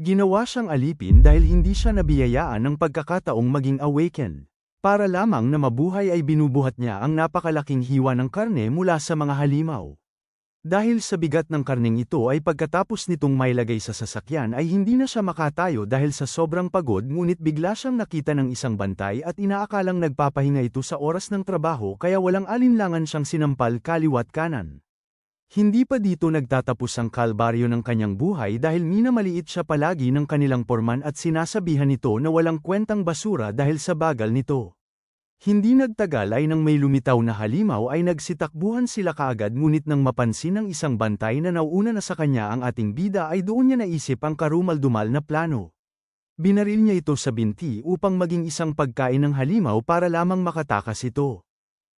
Ginawa siyang alipin dahil hindi siya nabiyayaan ng pagkakataong maging awakened. Para lamang na mabuhay ay binubuhat niya ang napakalaking hiwa ng karne mula sa mga halimaw. Dahil sa bigat ng karneng ito ay pagkatapos nitong mailagay sa sasakyan ay hindi na siya makatayo dahil sa sobrang pagod, ngunit bigla siyang nakita ng isang bantay at inaakalang nagpapahinga ito sa oras ng trabaho, kaya walang alinlangan siyang sinampal kaliwat kanan. Hindi pa dito nagtatapos ang kalbaryo ng kanyang buhay dahil minamaliit siya palagi ng kanilang porman at sinasabihan nito na walang kwentang basura dahil sa bagal nito. Hindi nagtagal ay nang may lumitaw na halimaw ay nagsitakbuhan sila kaagad, ngunit nang mapansin ng isang bantay na nauuna na sa kanya ang ating bida ay doon niya naisip ang karumal-dumal na plano. Binaril niya ito sa binti upang maging isang pagkain ng halimaw para lamang makatakas ito.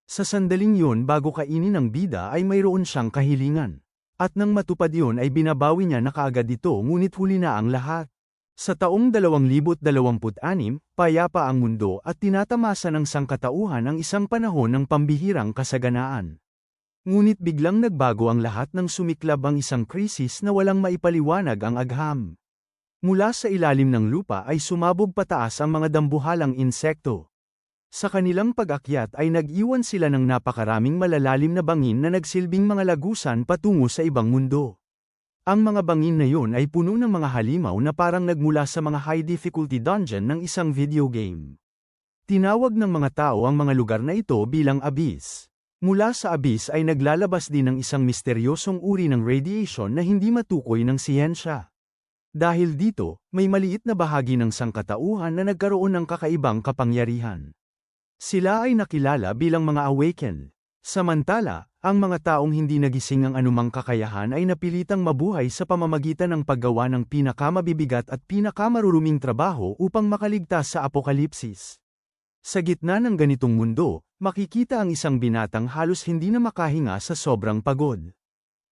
Sa sandaling yun bago kainin ng bida ay mayroon siyang kahilingan. At nang matupad yun ay binabawi niya na kaagad ito, ngunit huli na ang lahat. Sa taong 2026, payapa ang mundo at tinatamasa ng sangkatauhan ang isang panahon ng pambihirang kasaganaan. Ngunit biglang nagbago ang lahat nang sumiklab ang isang krisis na walang maipaliwanag ang agham. Mula sa ilalim ng lupa ay sumabog pataas ang mga dambuhalang insekto. Sa kanilang pag-akyat ay nag-iwan sila ng napakaraming malalalim na bangin na nagsilbing mga lagusan patungo sa ibang mundo. Ang mga bangin na yun ay puno ng mga halimaw na parang nagmula sa mga high-difficulty dungeon ng isang video game. Tinawag ng mga tao ang mga lugar na ito bilang abyss. Mula sa abyss ay naglalabas din ng isang misteryosong uri ng radiation na hindi matukoy ng siyensya. Dahil dito, may maliit na bahagi ng sangkatauhan na nagkaroon ng kakaibang kapangyarihan. Sila ay nakilala bilang mga awakened. Samantala, ang mga taong hindi nagising ang anumang kakayahan ay napilitang mabuhay sa pamamagitan ng paggawa ng pinakamabibigat at pinakamaruruming trabaho upang makaligtas sa apokalipsis. Sa gitna ng ganitong mundo, makikita ang isang binatang halos hindi na makahinga sa sobrang pagod.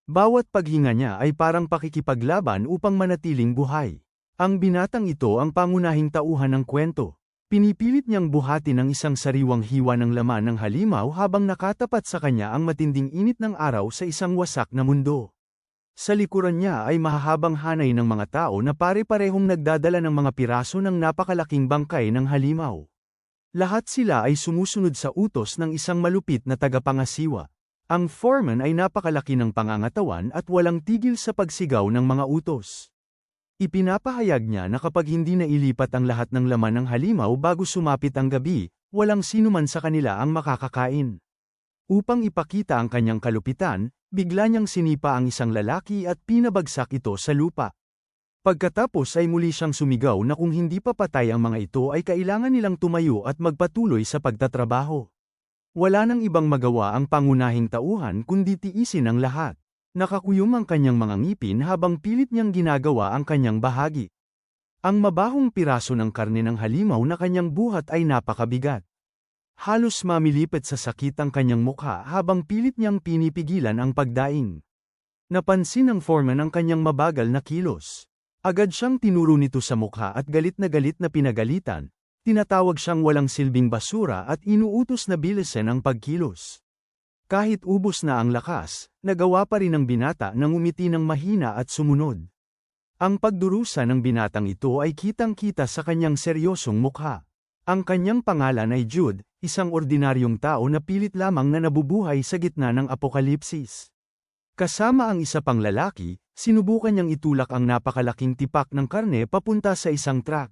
Bawat paghinga niya ay parang pakikipaglaban upang manatiling buhay. Ang binatang ito ang pangunahing tauhan ng kwento. Pinipilit niyang buhatin ang isang sariwang hiwa ng laman ng halimaw habang nakatapat sa kanya ang matinding init ng araw sa isang wasak na mundo. Sa likuran niya ay mahahabang hanay ng mga tao na pare-parehong nagdadala ng mga piraso ng napakalaking bangkay ng halimaw. Lahat sila ay sumusunod sa utos ng isang malupit na tagapangasiwa. Ang foreman ay napakalaki ng pangangatawan at walang tigil sa pagsigaw ng mga utos. Ipinapahayag niya na kapag hindi na ilipat ang lahat ng laman ng halimaw bago sumapit ang gabi, walang sinuman sa kanila ang makakakain. Upang ipakita ang kanyang kalupitan, bigla niyang sinipa ang isang lalaki at pinabagsak ito sa lupa. Pagkatapos ay muli siyang sumigaw na kung hindi pa patay ang mga ito ay kailangan nilang tumayo at magpatuloy sa pagtatrabaho. Wala nang ibang magawa ang pangunahing tauhan kundi tiisin ang lahat. Nakakuyom ang kanyang mga ngipin habang pilit niyang ginagawa ang kanyang bahagi. Ang mabahong piraso ng karne ng halimaw na kanyang buhat ay napakabigat. Halos mamilipit sa sakit ang kanyang mukha habang pilit niyang pinipigilan ang pagdaing. Napansin ng foreman ang kanyang mabagal na kilos. Agad siyang tinuro nito sa mukha at galit na pinagalitan. Tinatawag siyang walang silbing basura at inuutos na bilisan ang pagkilos. Kahit ubos na ang lakas, nagawa pa rin ng binata na ngumiti ng mahina at sumunod. Ang pagdurusa ng binatang ito ay kitang-kita sa kanyang seryosong mukha. Ang kanyang pangalan ay Jude, isang ordinaryong tao na pilit lamang na nabubuhay sa gitna ng apokalipsis. Kasama ang isa pang lalaki, sinubukan niyang itulak ang napakalaking tipak ng karne papunta sa isang truck.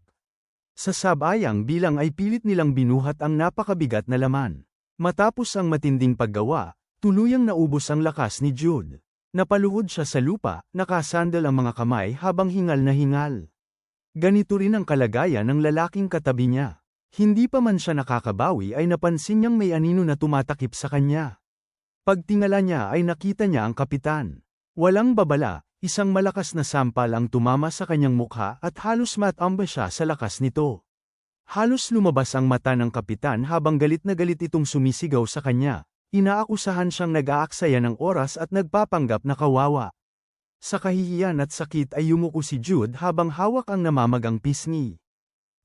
Sa sabayang bilang ay pilit nilang binuhat ang napakabigat na laman. Matapos ang matinding paggawa, tuluyang naubos ang lakas ni Jude. Napaluhod siya sa lupa, nakasandal ang mga kamay habang hingal na hingal. Ganito rin ang kalagayan ng lalaking katabi niya. Hindi pa man siya nakakabawi ay napansin niyang may anino na tumatakip sa kanya. Pagtingala niya ay nakita niya ang kapitan. Walang babala, isang malakas na sampal ang tumama sa kanyang mukha at halos matamba siya sa lakas nito. Halos lumabas ang mata ng kapitan habang galit na galit itong sumisigaw sa kanya. Inaakusahan siyang nag-aaksaya ng oras at nagpapanggap na kawawa. Sa kahihiyan at sakit ay yumuko si Jude habang hawak ang namamagang pisngi.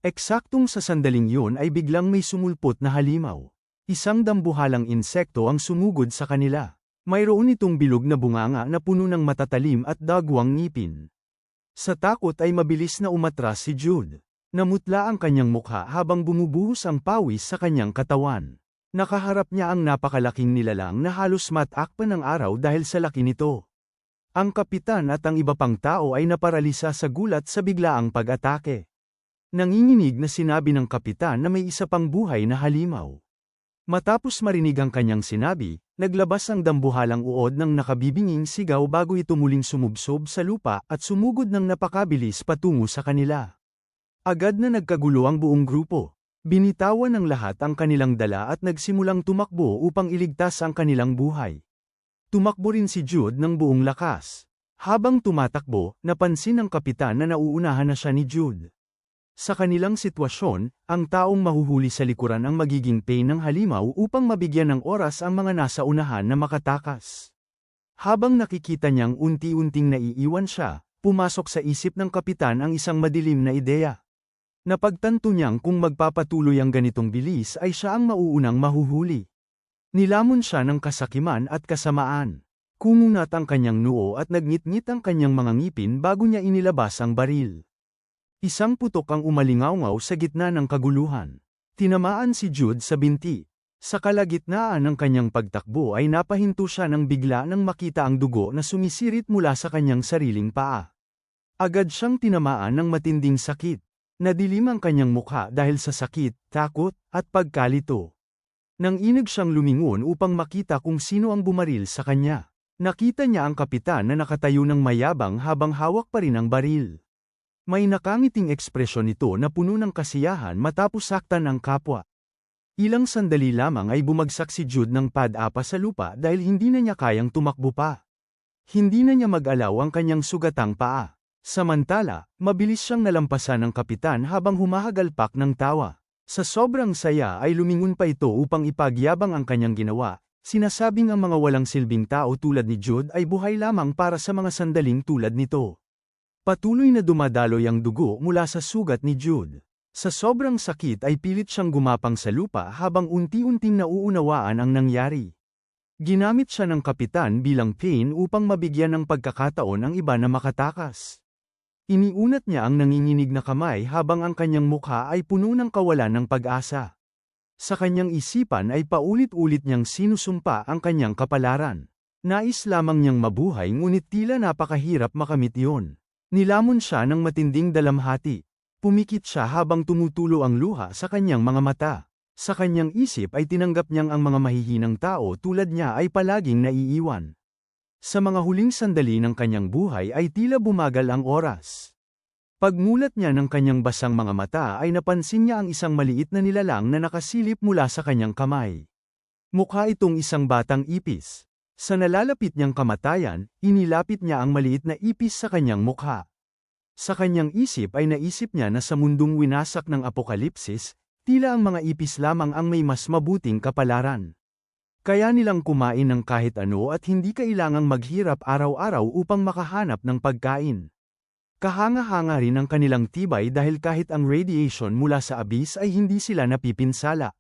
Eksaktong sa sandaling yun ay biglang may sumulpot na halimaw. Isang dambuhalang insekto ang sumugod sa kanila. Mayroon itong bilog na bunganga na puno ng matatalim at dagwang ngipin. Sa takot ay mabilis na umatras si Jude. Namutla ang kanyang mukha habang bumubuhos ang pawis sa kanyang katawan. Nakaharap niya ang napakalaking nilalang na halos matakpan ng araw dahil sa laki nito. Ang kapitan at ang iba pang tao ay naparalisa sa gulat sa biglaang pag-atake. Nanginginig na sinabi ng kapitan na may isa pang buhay na halimaw. Matapos marinig ang kanyang sinabi, naglabas ang dambuhalang uod ng nakabibinging sigaw bago ito muling sumubsob sa lupa at sumugod ng napakabilis patungo sa kanila. Agad na nagkagulo ang buong grupo. Binitawan ng lahat ang kanilang dala at nagsimulang tumakbo upang iligtas ang kanilang buhay. Tumakbo rin si Jude ng buong lakas. Habang tumatakbo, napansin ng kapitan na nauunahan na siya ni Jude. Sa kanilang sitwasyon, ang taong mahuhuli sa likuran ang magiging pain ng halimaw upang mabigyan ng oras ang mga nasa unahan na makatakas. Habang nakikita niyang unti-unting naiiwan siya, pumasok sa isip ng kapitan ang isang madilim na ideya. Napagtanto niyang kung magpapatuloy ang ganitong bilis ay siya ang mauunang mahuhuli. Nilamon siya ng kasakiman at kasamaan. Kumunat ang kanyang noo at nagngit-ngit ang kanyang mga ngipin bago niya inilabas ang baril. Isang putok ang umalingaw-ngaw sa gitna ng kaguluhan. Tinamaan si Jude sa binti. Sa kalagitnaan ng kanyang pagtakbo ay napahinto siya nang bigla nang makita ang dugo na sumisirit mula sa kanyang sariling paa. Agad siyang tinamaan ng matinding sakit. Nadilim ang kanyang mukha dahil sa sakit, takot, at pagkalito. Nang inig siyang lumingon upang makita kung sino ang bumaril sa kanya. Nakita niya ang kapitan na nakatayo ng mayabang habang hawak pa rin ang baril. May nakangiting ekspresyon nito na puno ng kasiyahan matapos saktan ang kapwa. Ilang sandali lamang ay bumagsak si Jude ng pad-apa sa lupa dahil hindi na niya kayang tumakbo pa. Hindi na niya mag-alaw ang kanyang sugatang paa. Samantala, mabilis siyang nalampasan ng kapitan habang humahagalpak ng tawa. Sa sobrang saya ay lumingon pa ito upang ipagyabang ang kanyang ginawa, sinasabing ang mga walang silbing tao tulad ni Jude ay buhay lamang para sa mga sandaling tulad nito. Patuloy na dumadaloy ang dugo mula sa sugat ni Jude. Sa sobrang sakit ay pilit siyang gumapang sa lupa habang unti-unting nauunawaan ang nangyari. Ginamit siya ng kapitan bilang pain upang mabigyan ng pagkakataon ang iba na makatakas. Iniunat niya ang nanginginig na kamay habang ang kanyang mukha ay puno ng kawalan ng pag-asa. Sa kanyang isipan ay paulit-ulit niyang sinusumpa ang kanyang kapalaran. Nais lamang niyang mabuhay ngunit tila napakahirap makamit iyon. Nilamon siya ng matinding dalamhati. Pumikit siya habang tumutulo ang luha sa kanyang mga mata. Sa kanyang isip ay tinanggap niyang ang mga mahihinang tao tulad niya ay palaging naiiwan. Sa mga huling sandali ng kanyang buhay ay tila bumagal ang oras. Pagmulat niya ng kanyang basang mga mata ay napansin niya ang isang maliit na nilalang na nakasilip mula sa kanyang kamay. Mukha itong isang batang ipis. Sa nalalapit niyang kamatayan, inilapit niya ang maliit na ipis sa kanyang mukha. Sa kanyang isip ay naisip niya na sa mundong winasak ng apokalipsis, tila ang mga ipis lamang ang may mas mabuting kapalaran. Kaya nilang kumain ng kahit ano at hindi kailangang maghirap araw-araw upang makahanap ng pagkain. Kahanga-hanga rin ang kanilang tibay dahil kahit ang radiation mula sa abyss ay hindi sila napipinsala.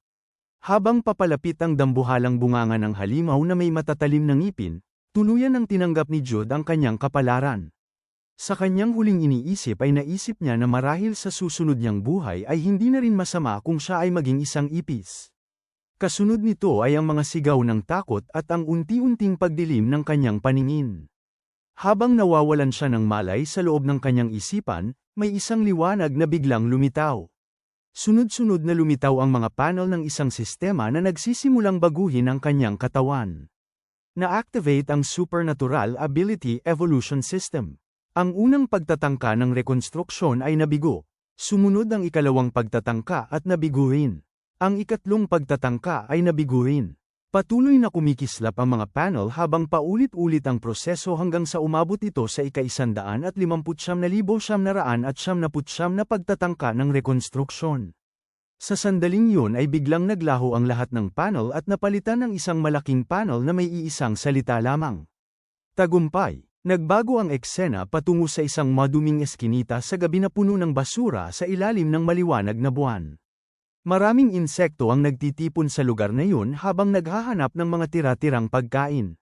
Habang papalapit ang dambuhalang bunganga ng halimaw na may matatalim na ngipin, tuluyan ang tinanggap ni Jude ang kanyang kapalaran. Sa kanyang huling iniisip ay naisip niya na marahil sa susunod niyang buhay ay hindi na rin masama kung siya ay maging isang ipis. Kasunod nito ay ang mga sigaw ng takot at ang unti-unting pagdilim ng kanyang paningin. Habang nawawalan siya ng malay sa loob ng kanyang isipan, may isang liwanag na biglang lumitaw. Sunod-sunod na lumitaw ang mga panel ng isang sistema na nagsisimulang baguhin ang kanyang katawan. Na-activate ang Supernatural Ability Evolution System. Ang unang pagtatangka ng rekonstruksyon ay nabigo. Sumunod ang ikalawang pagtatangka at nabigo rin. Ang ikatlong pagtatangka ay nabigo rin. Patuloy na kumikislap ang mga panel habang paulit-ulit ang proseso hanggang sa umabot ito sa ika-159,999 na pagtatangka ng rekonstruksyon. Sa sandaling yun ay biglang naglaho ang lahat ng panel at napalitan ng isang malaking panel na may iisang salita lamang. Tagumpay. Nagbago ang eksena patungo sa isang maduming eskinita sa gabi na puno ng basura sa ilalim ng maliwanag na buwan. Maraming insekto ang nagtitipon sa lugar na yun habang naghahanap ng mga tira-tirang pagkain.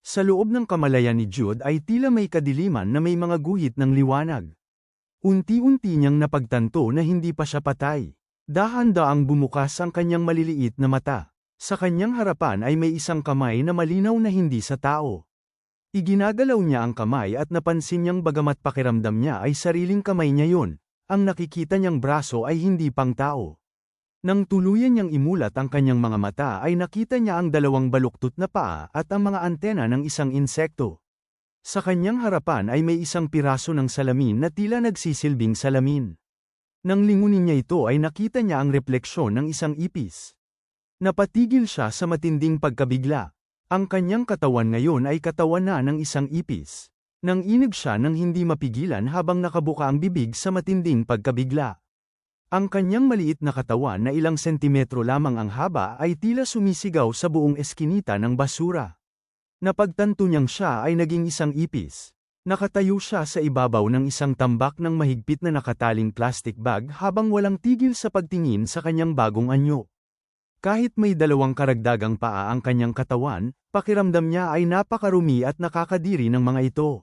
Sa loob ng kamalayan ni Jude ay tila may kadiliman na may mga guhit ng liwanag. Unti-unti niyang napagtanto na hindi pa siya patay. Dahan-daang bumukas ang kanyang maliliit na mata. Sa kanyang harapan ay may isang kamay na malinaw na hindi sa tao. Iginagalaw niya ang kamay at napansin niyang bagamat pakiramdam niya ay sariling kamay niya yun, ang nakikita niyang braso ay hindi pang tao. Nang tuluyan niyang imulat ang kanyang mga mata ay nakita niya ang dalawang baluktot na paa at ang mga antena ng isang insekto. Sa kanyang harapan ay may isang piraso ng salamin na tila nagsisilbing salamin. Nang lingunin niya ito ay nakita niya ang refleksyon ng isang ipis. Napatigil siya sa matinding pagkabigla. Ang kanyang katawan ngayon ay katawan na ng isang ipis. Nang inig siya nang hindi mapigilan habang nakabuka ang bibig sa matinding pagkabigla. Ang kanyang maliit na katawan na ilang sentimetro lamang ang haba ay tila sumisigaw sa buong eskinita ng basura. Napagtanto niyang siya ay naging isang ipis. Nakatayo siya sa ibabaw ng isang tambak ng mahigpit na nakataling plastic bag habang walang tigil sa pagtingin sa kanyang bagong anyo. Kahit may dalawang karagdagang paa ang kanyang katawan, pakiramdam niya ay napakarumi at nakakadiri ng mga ito.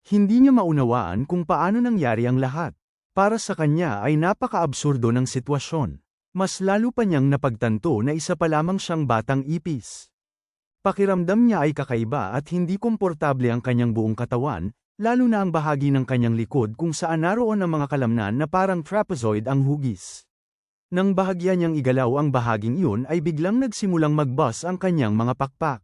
Hindi niya maunawaan kung paano nangyari ang lahat. Para sa kanya ay napaka-absurdo ng sitwasyon. Mas lalo pa niyang napagtanto na isa pa lamang siyang batang ipis. Pakiramdam niya ay kakaiba at hindi komportable ang kanyang buong katawan, lalo na ang bahagi ng kanyang likod kung saan naroon ang mga kalamnan na parang trapezoid ang hugis. Nang bahagya niyang igalaw ang bahaging iyon ay biglang nagsimulang mag-buzz ang kanyang mga pakpak.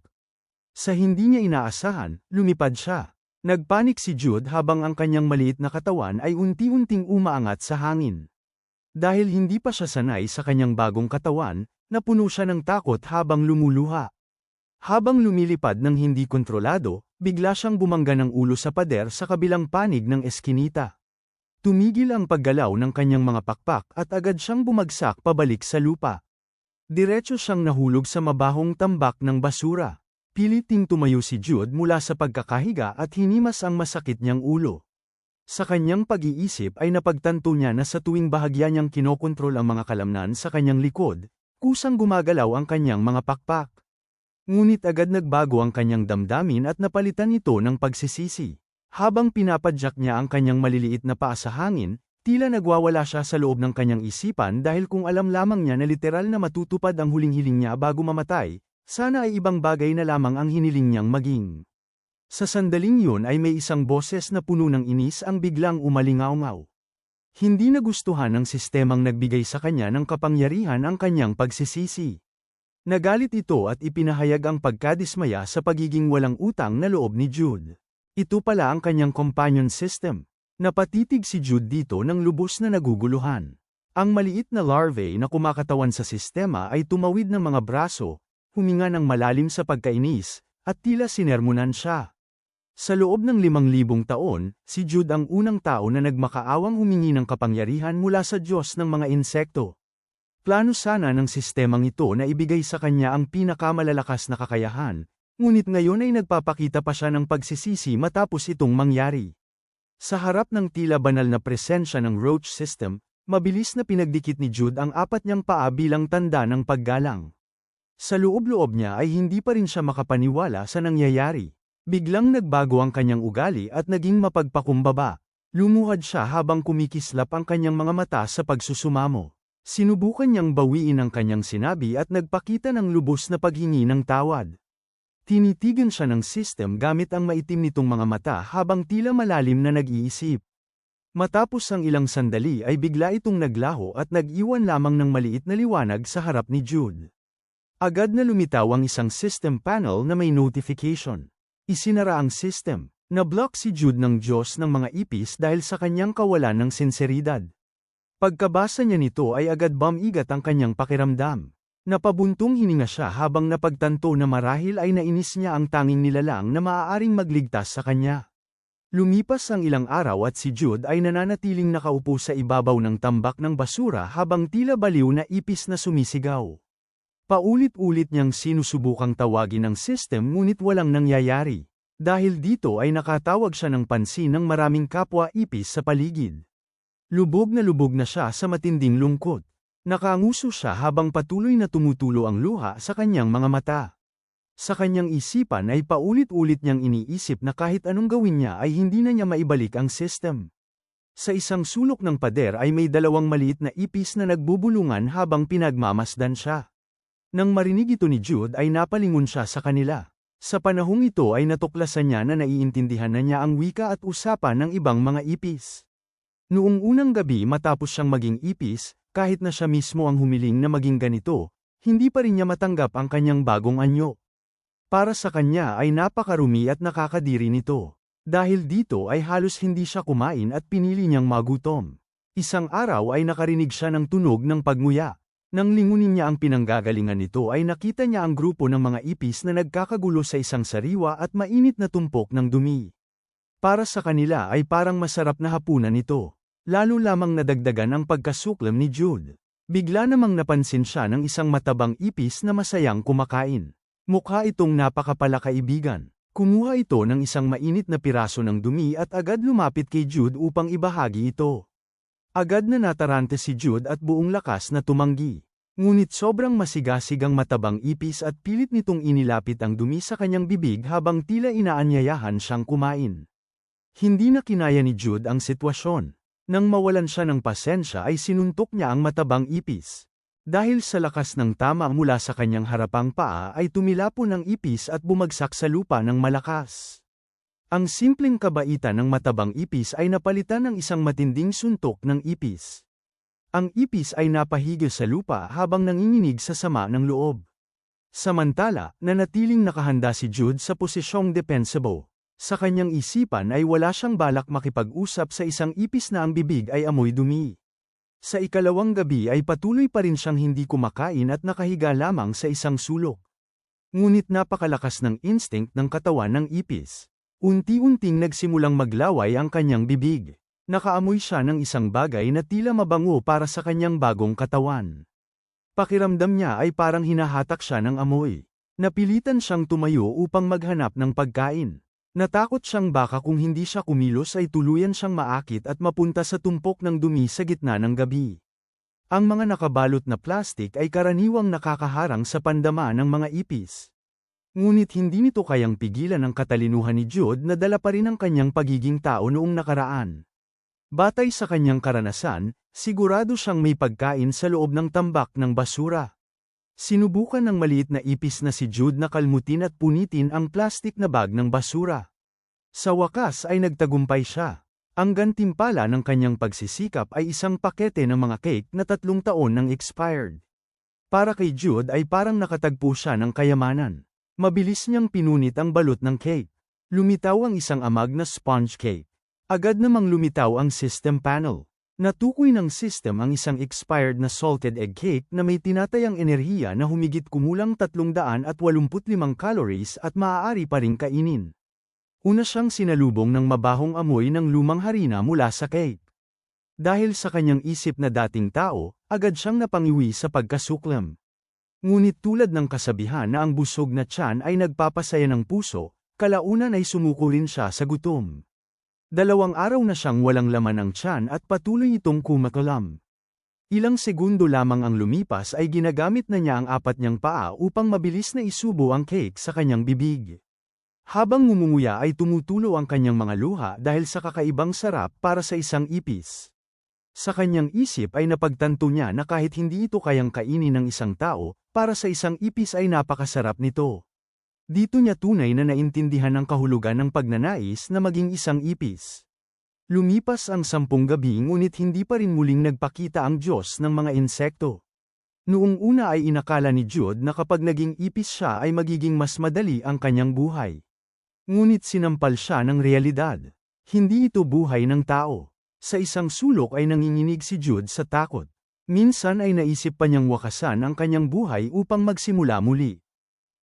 Sa hindi niya inaasahan, lumipad siya. Nagpanik si Jude habang ang kanyang maliit na katawan ay unti-unting umaangat sa hangin. Dahil hindi pa siya sanay sa kanyang bagong katawan, napuno siya ng takot habang lumuluha. Habang lumilipad ng hindi kontrolado, bigla siyang bumangga ng ulo sa pader sa kabilang panig ng eskinita. Tumigil ang paggalaw ng kanyang mga pakpak at agad siyang bumagsak pabalik sa lupa. Diretso siyang nahulog sa mabahong tambak ng basura. Piliting tumayo si Jude mula sa pagkakahiga at hinimas ang masakit niyang ulo. Sa kanyang pag-iisip ay napagtanto niya na sa tuwing bahagya niyang kinokontrol ang mga kalamnan sa kanyang likod, kusang gumagalaw ang kanyang mga pakpak. Ngunit agad nagbago ang kanyang damdamin at napalitan ito ng pagsisisi. Habang pinapadyak niya ang kanyang maliliit na paa sa hangin, tila nagwawala siya sa loob ng kanyang isipan dahil kung alam lamang niya na literal na matutupad ang huling hiling niya bago mamatay, sana ay ibang bagay na lamang ang hiniling niyang maging. Sa sandaling yun ay may isang boses na puno ng inis ang biglang umalingaw-ngaw. Hindi nagustuhan ng sistemang nagbigay sa kanya ng kapangyarihan ang kanyang pagsisisi. Nagalit ito at ipinahayag ang pagkadismaya sa pagiging walang utang na loob ni Jude. Ito pala ang kanyang companion system. Napatitig si Jude dito ng lubos na naguguluhan. Ang maliit na larvae na kumakatawan sa sistema ay tumawid ng mga braso, huminga ng malalim sa pagkainis, at tila sinermonan siya. Sa loob ng 5,000 taon, si Jude ang unang tao na nagmakaawang humingi ng kapangyarihan mula sa Diyos ng mga insekto. Plano sana ng sistemang ito na ibigay sa kanya ang pinakamalalakas na kakayahan, ngunit ngayon ay nagpapakita pa siya ng pagsisisi matapos itong mangyari. Sa harap ng tila banal na presensya ng roach system, mabilis na pinagdikit ni Jude ang 4 niyang paa bilang tanda ng paggalang. Sa loob-loob niya ay hindi pa rin siya makapaniwala sa nangyayari. Biglang nagbago ang kanyang ugali at naging mapagpakumbaba. Lumuhad siya habang kumikislap ang kanyang mga mata sa pagsusumamo. Sinubukan niyang bawiin ang kanyang sinabi at nagpakita ng lubos na paghingi ng tawad. Tinitigan siya ng system gamit ang maitim nitong mga mata habang tila malalim na nag-iisip. Matapos ang ilang sandali ay bigla itong naglaho at nag-iwan lamang ng maliit na liwanag sa harap ni Jude. Agad na lumitaw ang isang system panel na may notification. Isinara ang system. Na-block si Jude ng Diyos ng mga ipis dahil sa kanyang kawalan ng sinseridad. Pagkabasa niya nito ay agad bumigat ang kanyang pakiramdam. Napabuntong hininga siya habang napagtanto na marahil ay nainis niya ang tanging nilalang na maaaring magligtas sa kanya. Lumipas ang ilang araw at si Jude ay nananatiling nakaupo sa ibabaw ng tambak ng basura habang tila baliw na ipis na sumisigaw. Paulit-ulit niyang sinusubukang tawagin ng system ngunit walang nangyayari. Dahil dito ay nakatawag siya ng pansin ng maraming kapwa ipis sa paligid. Lubog na siya sa matinding lungkot. Nakanguso siya habang patuloy na tumutulo ang luha sa kanyang mga mata. Sa kanyang isipan ay paulit-ulit niyang iniisip na kahit anong gawin niya ay hindi na niya maibalik ang system. Sa isang sulok ng pader ay may dalawang maliit na ipis na nagbubulungan habang pinagmamasdan siya. Nang marinig ito ni Jude ay napalingon siya sa kanila. Sa panahong ito ay natuklasan niya na naiintindihan na niya ang wika at usapan ng ibang mga ipis. Noong unang gabi matapos siyang maging ipis, kahit na siya mismo ang humiling na maging ganito, hindi pa rin niya matanggap ang kanyang bagong anyo. Para sa kanya ay napakarumi at nakakadiri nito. Dahil dito ay halos hindi siya kumain at pinili niyang magutom. Isang araw ay nakarinig siya ng tunog ng pagnguya. Nang lingunin niya ang pinanggagalingan nito ay nakita niya ang grupo ng mga ipis na nagkakagulo sa isang sariwa at mainit na tumpok ng dumi. Para sa kanila ay parang masarap na hapunan ito. Lalo lamang nadagdagan ang pagkasuklam ni Jude. Bigla namang napansin siya ng isang matabang ipis na masayang kumakain. Mukha itong napakapala kaibigan. Kumuha ito ng isang mainit na piraso ng dumi at agad lumapit kay Jude upang ibahagi ito. Agad na natarante si Jude at buong lakas na tumanggi. Ngunit sobrang masigasig ang matabang ipis at pilit nitong inilapit ang dumi sa kanyang bibig habang tila inaanyayahan siyang kumain. Hindi na kinaya ni Jude ang sitwasyon. Nang mawalan siya ng pasensya ay sinuntok niya ang matabang ipis. Dahil sa lakas ng tama mula sa kanyang harapang paa ay tumilapon ang ipis at bumagsak sa lupa ng malakas. Ang simpleng kabaitan ng matabang ipis ay napalitan ng isang matinding suntok ng ipis. Ang ipis ay napahigil sa lupa habang nanginginig sa sama ng loob. Samantala, nanatiling nakahanda si Jude sa posisyong defensible. Sa kanyang isipan ay wala siyang balak makipag-usap sa isang ipis na ang bibig ay amoy dumi. Sa ikalawang gabi ay patuloy pa rin siyang hindi kumakain at nakahiga lamang sa isang sulok. Ngunit napakalakas ng instinct ng katawan ng ipis. Unti-unting nagsimulang maglaway ang kanyang bibig. Nakaamoy siya ng isang bagay na tila mabango para sa kanyang bagong katawan. Pakiramdam niya ay parang hinahatak siya ng amoy. Napilitan siyang tumayo upang maghanap ng pagkain. Natakot siyang baka kung hindi siya kumilos ay tuluyan siyang maakit at mapunta sa tumpok ng dumi sa gitna ng gabi. Ang mga nakabalot na plastik ay karaniwang nakakaharang sa pandama ng mga ipis. Ngunit hindi nito kayang pigilan ang katalinuhan ni Jude na dala pa rin ang kanyang pagiging tao noong nakaraan. Batay sa kanyang karanasan, sigurado siyang may pagkain sa loob ng tambak ng basura. Sinubukan ng maliit na ipis na si Jude na kalmutin at punitin ang plastik na bag ng basura. Sa wakas ay nagtagumpay siya. Ang gantimpala ng kanyang pagsisikap ay isang pakete ng mga cake na 3 taon nang expired. Para kay Jude ay parang nakatagpo siya ng kayamanan. Mabilis niyang pinunit ang balot ng cake. Lumitaw ang isang amag na sponge cake. Agad namang lumitaw ang system panel. Natukoy ng system ang isang expired na salted egg cake na may tinatayang enerhiya na humigit kumulang 385 calories at maaari pa ring kainin. Una siyang sinalubong ng mabahong amoy ng lumang harina mula sa cake. Dahil sa kanyang isip na dating tao, agad siyang napangiwi sa pagkasuklam. Ngunit tulad ng kasabihan na ang busog na tiyan ay nagpapasaya ng puso, kalaunan ay sumuko rin siya sa gutom. 2 araw na siyang walang laman ang tiyan at patuloy itong kumakalam. Ilang segundo lamang ang lumipas ay ginagamit na niya ang 4 niyang paa upang mabilis na isubo ang cake sa kanyang bibig. Habang ngumunguya ay tumutulo ang kanyang mga luha dahil sa kakaibang sarap para sa isang ipis. Sa kanyang isip ay napagtanto niya na kahit hindi ito kayang kainin ng isang tao, para sa isang ipis ay napakasarap nito. Dito niya tunay na naintindihan ang kahulugan ng pagnanais na maging isang ipis. Lumipas ang 10 gabi ngunit hindi pa rin muling nagpakita ang Diyos ng mga insekto. Noong una ay inakala ni Jude na kapag naging ipis siya ay magiging mas madali ang kanyang buhay. Ngunit sinampal siya ng realidad. Hindi ito buhay ng tao. Sa isang sulok ay nanginginig si Jude sa takot. Minsan ay naisip pa niyang wakasan ang kanyang buhay upang magsimula muli.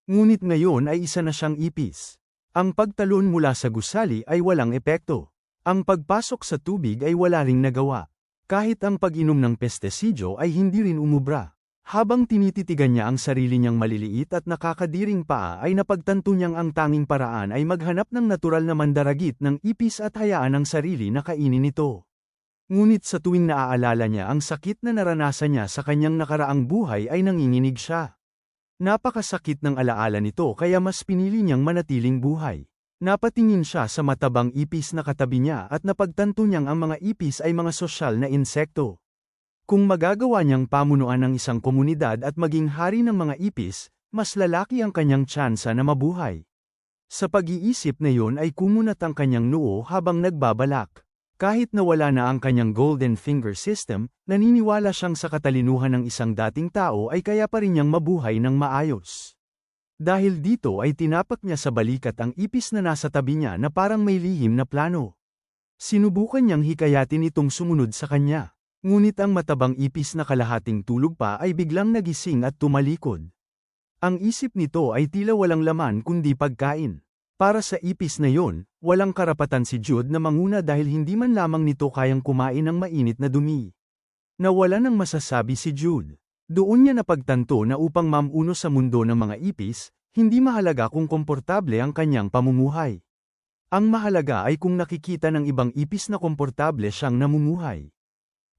Ngunit ngayon ay isa na siyang ipis. Ang pagtalon mula sa gusali ay walang epekto. Ang pagpasok sa tubig ay wala ring nagawa. Kahit ang pag-inom ng pestisidyo ay hindi rin umubra. Habang tinititigan niya ang sarili niyang maliliit at nakakadiring paa ay napagtanto niyang ang tanging paraan ay maghanap ng natural na mandaragit ng ipis at hayaan ang sarili na kainin ito. Ngunit sa tuwing naaalala niya ang sakit na naranasan niya sa kanyang nakaraang buhay ay nanginginig siya. Napakasakit ng alaala nito kaya mas pinili niyang manatiling buhay. Napatingin siya sa matabang ipis na katabi niya at napagtanto niyang ang mga ipis ay mga sosyal na insekto. Kung magagawa niyang pamunuan ng isang komunidad at maging hari ng mga ipis, mas lalaki ang kanyang tsansa na mabuhay. Sa pag-iisip na yun ay kumunat ang kanyang noo habang nagbabalak. Kahit nawala na ang kanyang golden finger system, naniniwala siyang sa katalinuhan ng isang dating tao ay kaya pa rin niyang mabuhay ng maayos. Dahil dito ay tinapak niya sa balikat ang ipis na nasa tabi niya na parang may lihim na plano. Sinubukan niyang hikayatin itong sumunod sa kanya. Ngunit ang matabang ipis na kalahating tulog pa ay biglang nagising at tumalikod. Ang isip nito ay tila walang laman kundi pagkain. Para sa ipis na yon, walang karapatan si Jude na manguna dahil hindi man lamang nito kayang kumain ng mainit na dumi. Nawala ng masasabi si Jude. Doon niya napagtanto na upang mamuno sa mundo ng mga ipis, hindi mahalaga kung komportable ang kanyang pamumuhay. Ang mahalaga ay kung nakikita ng ibang ipis na komportable siyang namumuhay.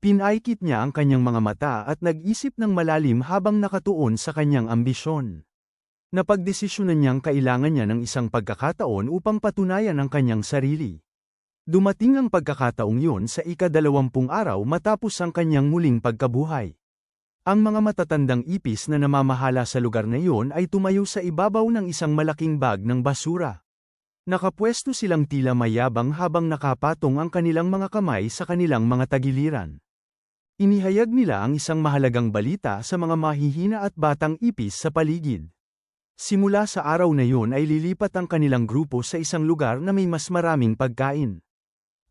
Pinaikit niya ang kanyang mga mata at nag-isip ng malalim habang nakatuon sa kanyang ambisyon. Napagdesisyonan niyang kailangan niya ng isang pagkakataon upang patunayan ang kanyang sarili. Dumating ang pagkakataong yun sa ika-20 araw matapos ang kanyang muling pagkabuhay. Ang mga matatandang ipis na namamahala sa lugar na iyon ay tumayo sa ibabaw ng isang malaking bag ng basura. Nakapwesto silang tila mayabang habang nakapatong ang kanilang mga kamay sa kanilang mga tagiliran. Inihayag nila ang isang mahalagang balita sa mga mahihina at batang ipis sa paligid. Simula sa araw na yun ay lilipat ang kanilang grupo sa isang lugar na may mas maraming pagkain.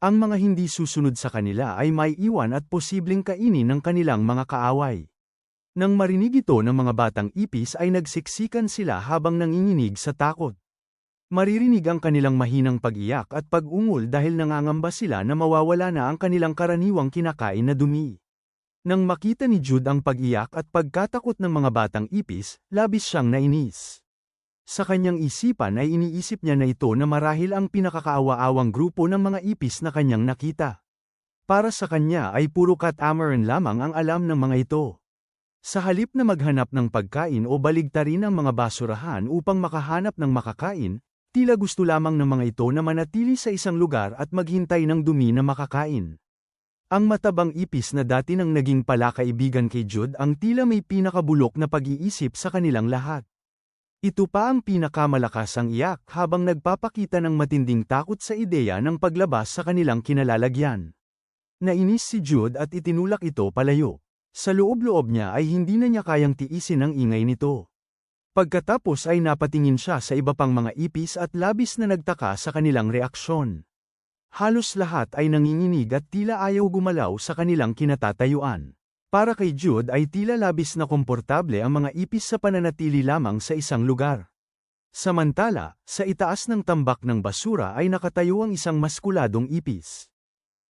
Ang mga hindi susunod sa kanila ay may iwan at posibleng kainin ng kanilang mga kaaway. Nang marinig ito ng mga batang ipis ay nagsiksikan sila habang nanginginig sa takot. Maririnig ang kanilang mahinang pag-iyak at pag-ungol dahil nangangamba sila na mawawala na ang kanilang karaniwang kinakain na dumi. Nang makita ni Jude ang pag-iyak at pagkatakot ng mga batang ipis, labis siyang nainis. Sa kanyang isipan ay iniisip niya na ito na marahil ang pinakakaawa-awang grupo ng mga ipis na kanyang nakita. Para sa kanya ay puro catamaran lamang ang alam ng mga ito. Sa halip na maghanap ng pagkain o baligtarin ang mga basurahan upang makahanap ng makakain, tila gusto lamang ng mga ito na manatili sa isang lugar at maghintay ng dumi na makakain. Ang matabang ipis na dati nang naging palakaibigan kay Jude ang tila may pinakabulok na pag-iisip sa kanilang lahat. Ito pa ang pinakamalakasang iyak habang nagpapakita ng matinding takot sa ideya ng paglabas sa kanilang kinalalagyan. Nainis si Jude at itinulak ito palayo. Sa loob-loob niya ay hindi na niya kayang tiisin ang ingay nito. Pagkatapos ay napatingin siya sa iba pang mga ipis at labis na nagtaka sa kanilang reaksyon. Halos lahat ay nanginginig at tila ayaw gumalaw sa kanilang kinatatayuan. Para kay Jude ay tila labis na komportable ang mga ipis sa pananatili lamang sa isang lugar. Samantala, sa itaas ng tambak ng basura ay nakatayo ang isang maskuladong ipis.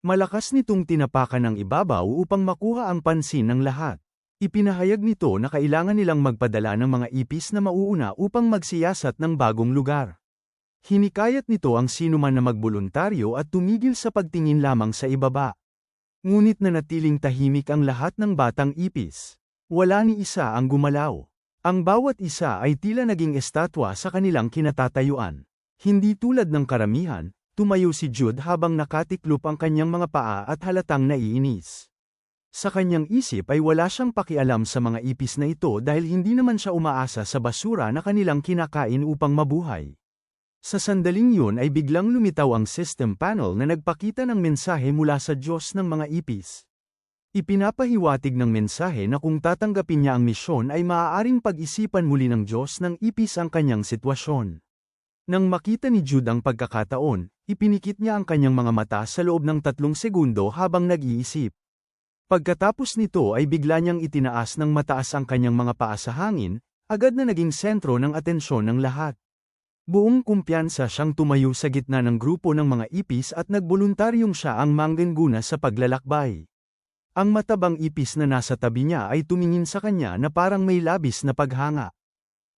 Malakas nitong tinapakan ng ibabaw upang makuha ang pansin ng lahat. Ipinahayag nito na kailangan nilang magpadala ng mga ipis na mauuna upang magsiyasat ng bagong lugar. Hinikayat nito ang sinuman na magboluntaryo at tumigil sa pagtingin lamang sa ibaba. Ngunit nanatiling tahimik ang lahat ng batang ipis. Wala ni isa ang gumalaw. Ang bawat isa ay tila naging estatwa sa kanilang kinatatayuan. Hindi tulad ng karamihan, tumayo si Jude habang nakatiklop ang kanyang mga paa at halatang naiinis. Sa kanyang isip ay wala siyang pakialam sa mga ipis na ito dahil hindi naman siya umaasa sa basura na kanilang kinakain upang mabuhay. Sa sandaling yun ay biglang lumitaw ang system panel na nagpakita ng mensahe mula sa Diyos ng mga ipis. Ipinapahiwatig ng mensahe na kung tatanggapin niya ang misyon ay maaaring pag-isipan muli ng Diyos ng ipis ang kanyang sitwasyon. Nang makita ni Jude ang pagkakataon, ipinikit niya ang kanyang mga mata sa loob ng 3 segundo habang nag-iisip. Pagkatapos nito ay bigla niyang itinaas ng mataas ang kanyang mga paa sa hangin, agad na naging sentro ng atensyon ng lahat. Buong kumpiyansa siyang tumayo sa gitna ng grupo ng mga ipis at nagboluntaryong siya ang manggana sa paglalakbay. Ang matabang ipis na nasa tabi niya ay tumingin sa kanya na parang may labis na paghanga.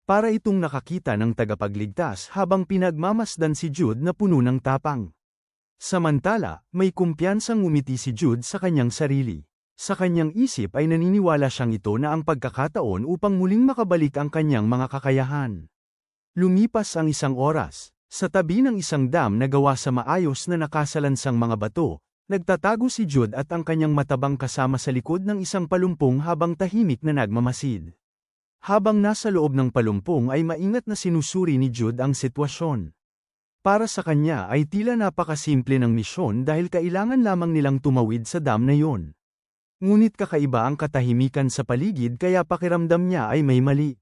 Para itong nakakita ng tagapagligtas habang pinagmamasdan si Jude na puno ng tapang. Samantala, may kumpiyansang ngumiti si Jude sa kanyang sarili. Sa kanyang isip ay naniniwala siyang ito na ang pagkakataon upang muling makabalik ang kanyang mga kakayahan. Lumipas ang isang oras. Sa tabi ng isang dam na gawa sa maayos na nakasalansang mga bato, nagtatago si Jude at ang kanyang matabang kasama sa likod ng isang palumpong habang tahimik na nagmamasid. Habang nasa loob ng palumpong ay maingat na sinusuri ni Jude ang sitwasyon. Para sa kanya ay tila napakasimple ng misyon dahil kailangan lamang nilang tumawid sa dam na yon. Ngunit kakaiba ang katahimikan sa paligid kaya pakiramdam niya ay may mali.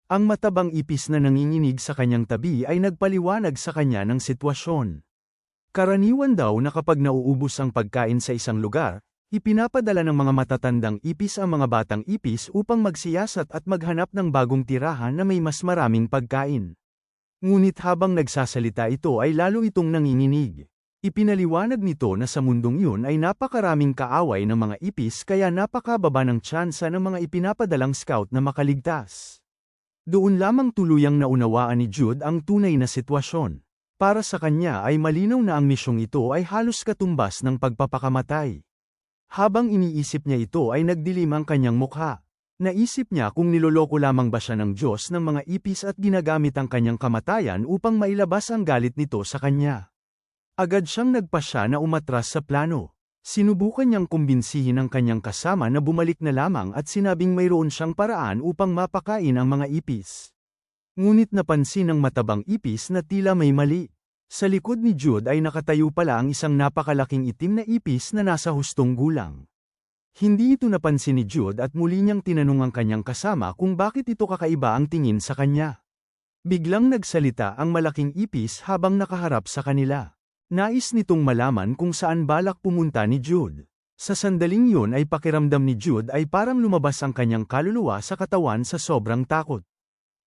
Ang matabang ipis na nanginginig sa kanyang tabi ay nagpaliwanag sa kanya ng sitwasyon. Karaniwan daw na kapag nauubos ang pagkain sa isang lugar, ipinapadala ng mga matatandang ipis ang mga batang ipis upang magsiyasat at maghanap ng bagong tirahan na may mas maraming pagkain. Ngunit habang nagsasalita ito ay lalo itong nanginginig. Ipinaliwanag nito na sa mundong yun ay napakaraming kaaway ng mga ipis kaya napakababa ng tsansa ng mga ipinapadalang scout na makaligtas. Doon lamang tuluyang naunawaan ni Jude ang tunay na sitwasyon. Para sa kanya ay malinaw na ang misyong ito ay halos katumbas ng pagpapakamatay. Habang iniisip niya ito ay nagdilim ang kanyang mukha. Naisip niya kung niloloko lamang ba siya ng Diyos ng mga ipis at ginagamit ang kanyang kamatayan upang mailabas ang galit nito sa kanya. Agad siyang nagpasya na umatras sa plano. Sinubukan niyang kumbinsihin ang kanyang kasama na bumalik na lamang at sinabing mayroon siyang paraan upang mapakain ang mga ipis. Ngunit napansin ng matabang ipis na tila may mali. Sa likod ni Jude ay nakatayo pala ang isang napakalaking itim na ipis na nasa hustong gulang. Hindi ito napansin ni Jude at muli niyang tinanong ang kanyang kasama kung bakit ito kakaiba ang tingin sa kanya. Biglang nagsalita ang malaking ipis habang nakaharap sa kanila. Nais nitong malaman kung saan balak pumunta ni Jude. Sa sandaling yun ay pakiramdam ni Jude ay parang lumabas ang kanyang kaluluwa sa katawan sa sobrang takot.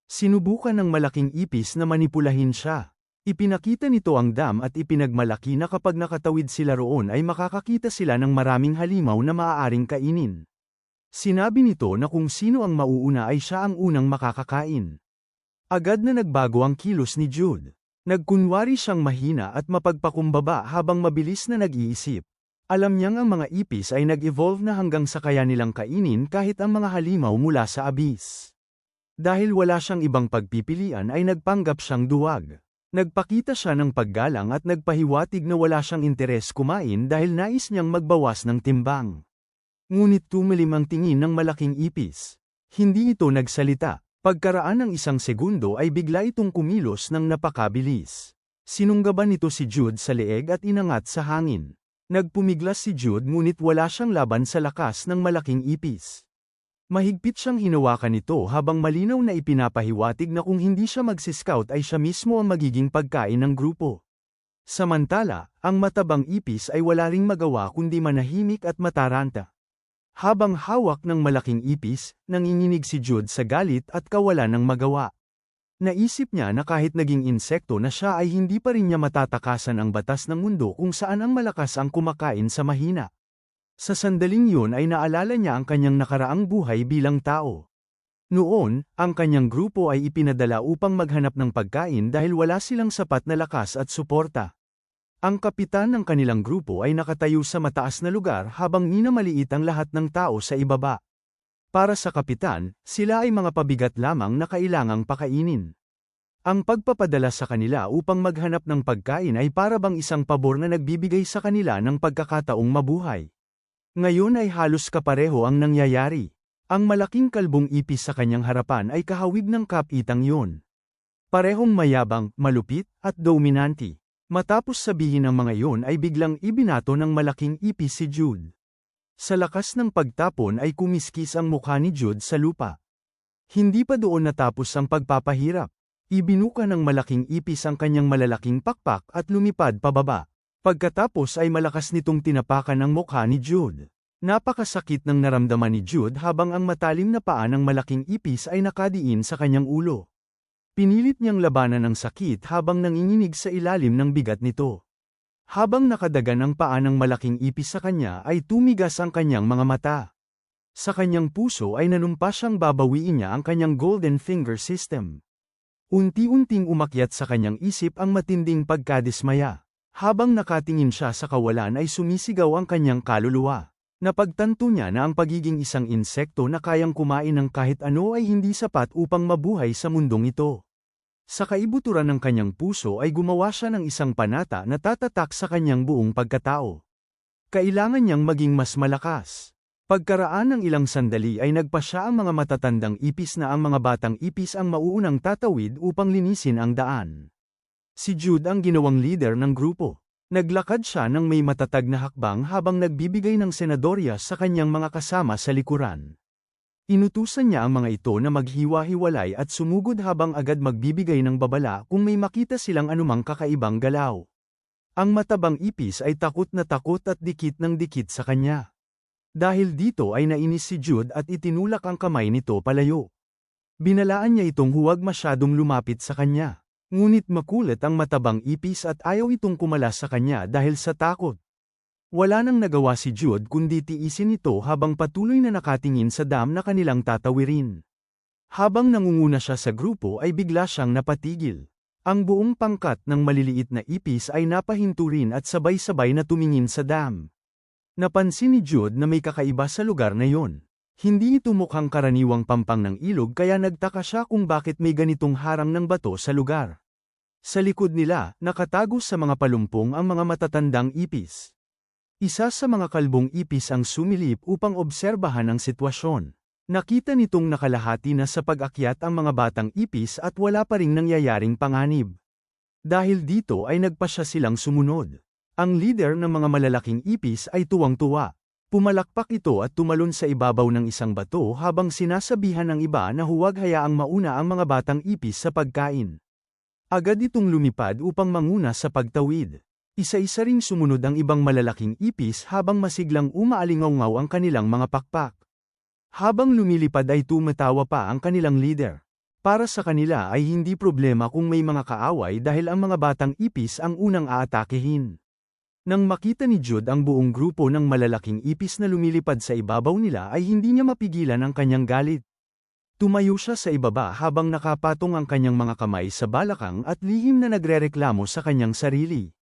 Sinubukan ng malaking ipis na manipulahin siya. Ipinakita nito ang dam at ipinagmalaki na kapag nakatawid sila roon ay makakakita sila ng maraming halimaw na maaaring kainin. Sinabi nito na kung sino ang mauuna ay siya ang unang makakakain. Agad na nagbago ang kilos ni Jude. Nagkunwari siyang mahina at mapagpakumbaba habang mabilis na nag-iisip. Alam niyang ang mga ipis ay nag-evolve na hanggang sa kaya nilang kainin kahit ang mga halimaw mula sa abis. Dahil wala siyang ibang pagpipilian ay nagpanggap siyang duwag. Nagpakita siya ng paggalang at nagpahiwatig na wala siyang interes kumain dahil nais niyang magbawas ng timbang. Ngunit tumilim ang tingin ng malaking ipis. Hindi ito nagsalita. Pagkaraan ng isang segundo ay bigla itong kumilos ng napakabilis. Sinunggaban nito si Jude sa leeg at inangat sa hangin. Nagpumiglas si Jude ngunit wala siyang laban sa lakas ng malaking ipis. Mahigpit siyang hinawakan nito habang malinaw na ipinapahiwatig na kung hindi siya magsiscout ay siya mismo ang magiging pagkain ng grupo. Samantala, ang matabang ipis ay wala ring magawa kundi manahimik at mataranta. Habang hawak ng malaking ipis, nanginginig si Jude sa galit at kawalan ng magawa. Naisip niya na kahit naging insekto na siya ay hindi pa rin niya matatakasan ang batas ng mundo kung saan ang malakas ang kumakain sa mahina. Sa sandaling yun ay naalala niya ang kanyang nakaraang buhay bilang tao. Noon, ang kanyang grupo ay ipinadala upang maghanap ng pagkain dahil wala silang sapat na lakas at suporta. Ang kapitan ng kanilang grupo ay nakatayo sa mataas na lugar habang minamaliit ang lahat ng tao sa ibaba. Para sa kapitan, sila ay mga pabigat lamang na kailangang pakainin. Ang pagpapadala sa kanila upang maghanap ng pagkain ay para bang isang pabor na nagbibigay sa kanila ng pagkakataong mabuhay. Ngayon ay halos kapareho ang nangyayari. Ang malaking kalbong ipis sa kanyang harapan ay kahawig ng kapitang yun. Parehong mayabang, malupit, at dominante. Matapos sabihin ang mga iyon ay biglang ibinato ng malaking ipis si Jude. Sa lakas ng pagtapon ay kumiskis ang mukha ni Jude sa lupa. Hindi pa doon natapos ang pagpapahirap. Ibinuka ng malaking ipis ang kanyang malalaking pakpak at lumipad pababa. Pagkatapos ay malakas nitong tinapakan ang mukha ni Jude. Napakasakit ng naramdaman ni Jude habang ang matalim na paa ng malaking ipis ay nakadiin sa kanyang ulo. Pinilit niyang labanan ang sakit habang nanginginig sa ilalim ng bigat nito. Habang nakadagan ang paa ng malaking ipis sa kanya ay tumigas ang kanyang mga mata. Sa kanyang puso ay nanumpa siyang babawiin niya ang kanyang golden finger system. Unti-unting umakyat sa kanyang isip ang matinding pagkadismaya. Habang nakatingin siya sa kawalan ay sumisigaw ang kanyang kaluluwa. Napagtanto niya na ang pagiging isang insekto na kayang kumain ng kahit ano ay hindi sapat upang mabuhay sa mundong ito. Sa kaibuturan ng kanyang puso ay gumawa siya ng isang panata na tatatak sa kanyang buong pagkatao. Kailangan niyang maging mas malakas. Pagkaraan ng ilang sandali ay nagpa siya ang mga matatandang ipis na ang mga batang ipis ang mauunang tatawid upang linisin ang daan. Si Jude ang ginawang leader ng grupo. Naglakad siya ng may matatag na hakbang habang nagbibigay ng senadorya sa kanyang mga kasama sa likuran. Inutusan niya ang mga ito na maghiwa-hiwalay at sumugod habang agad magbibigay ng babala kung may makita silang anumang kakaibang galaw. Ang matabang ipis ay takot at dikit ng dikit sa kanya. Dahil dito ay nainis si Jude at itinulak ang kamay nito palayo. Binalaan niya itong huwag masyadong lumapit sa kanya. Ngunit makulit ang matabang ipis at ayaw itong kumalas sa kanya dahil sa takot. Wala nang nagawa si Jude kundi tiisin ito habang patuloy na nakatingin sa dam na kanilang tatawirin. Habang nangunguna siya sa grupo ay bigla siyang napatigil. Ang buong pangkat ng maliliit na ipis ay napahinto rin at sabay-sabay na tumingin sa dam. Napansin ni Jude na may kakaiba sa lugar na yon. Hindi ito mukhang karaniwang pampang ng ilog kaya nagtaka siya kung bakit may ganitong harang ng bato sa lugar. Sa likod nila, nakatago sa mga palumpong ang mga matatandang ipis. Isa sa mga kalbong ipis ang sumilip upang obserbahan ang sitwasyon. Nakita nitong nakalahati na sa pag-akyat ang mga batang ipis at wala pa ring nangyayaring panganib. Dahil dito ay nagpasya silang sumunod. Ang leader ng mga malalaking ipis ay tuwang-tuwa. Pumalakpak ito at tumalon sa ibabaw ng isang bato habang sinasabihan ng iba na huwag hayaang mauna ang mga batang ipis sa pagkain. Agad itong lumipad upang manguna sa pagtawid. Isa-isa ring sumunod ang ibang malalaking ipis habang masiglang umaalingaw-ngaw ang kanilang mga pakpak. Habang lumilipad ay tumatawa pa ang kanilang leader. Para sa kanila ay hindi problema kung may mga kaaway dahil ang mga batang ipis ang unang aatakehin. Nang makita ni Jude ang buong grupo ng malalaking ipis na lumilipad sa ibabaw nila ay hindi niya mapigilan ang kanyang galit. Tumayo siya sa ibaba habang nakapatong ang kanyang mga kamay sa balakang at lihim na nagrereklamo sa kanyang sarili.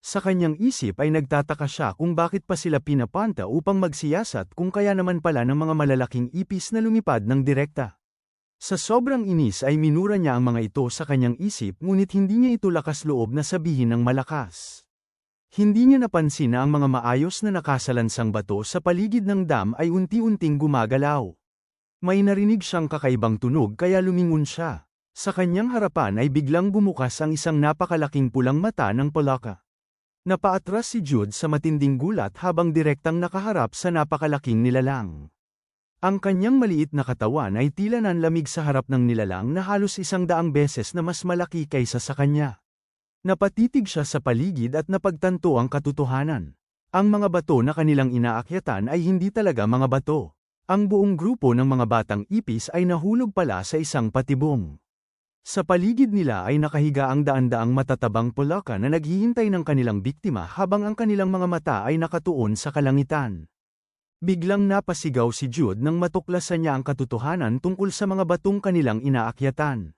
Sa kanyang isip ay nagtataka siya kung bakit pa sila pinapanta upang magsiyasat kung kaya naman pala ng mga malalaking ipis na lumipad ng direkta. Sa sobrang inis ay minura niya ang mga ito sa kanyang isip ngunit hindi niya ito lakas loob na sabihin ng malakas. Hindi niya napansin na ang mga maayos na nakasalansang bato sa paligid ng dam ay unti-unting gumagalaw. May narinig siyang kakaibang tunog kaya lumingon siya. Sa kanyang harapan ay biglang bumukas ang isang napakalaking pulang mata ng palaka. Napaatras si Jude sa matinding gulat habang direktang nakaharap sa napakalaking nilalang. Ang kanyang maliit na katawan ay tila nanlamig sa harap ng nilalang na halos 100 beses na mas malaki kaysa sa kanya. Napatitig siya sa paligid at napagtanto ang katotohanan. Ang mga bato na kanilang inaakyatan ay hindi talaga mga bato. Ang buong grupo ng mga batang ipis ay nahulog pala sa isang patibong. Sa paligid nila ay nakahiga ang daan-daang matatabang palaka na naghihintay ng kanilang biktima habang ang kanilang mga mata ay nakatuon sa kalangitan. Biglang napasigaw si Jude nang matuklasan niya ang katotohanan tungkol sa mga batong kanilang inaakyatan.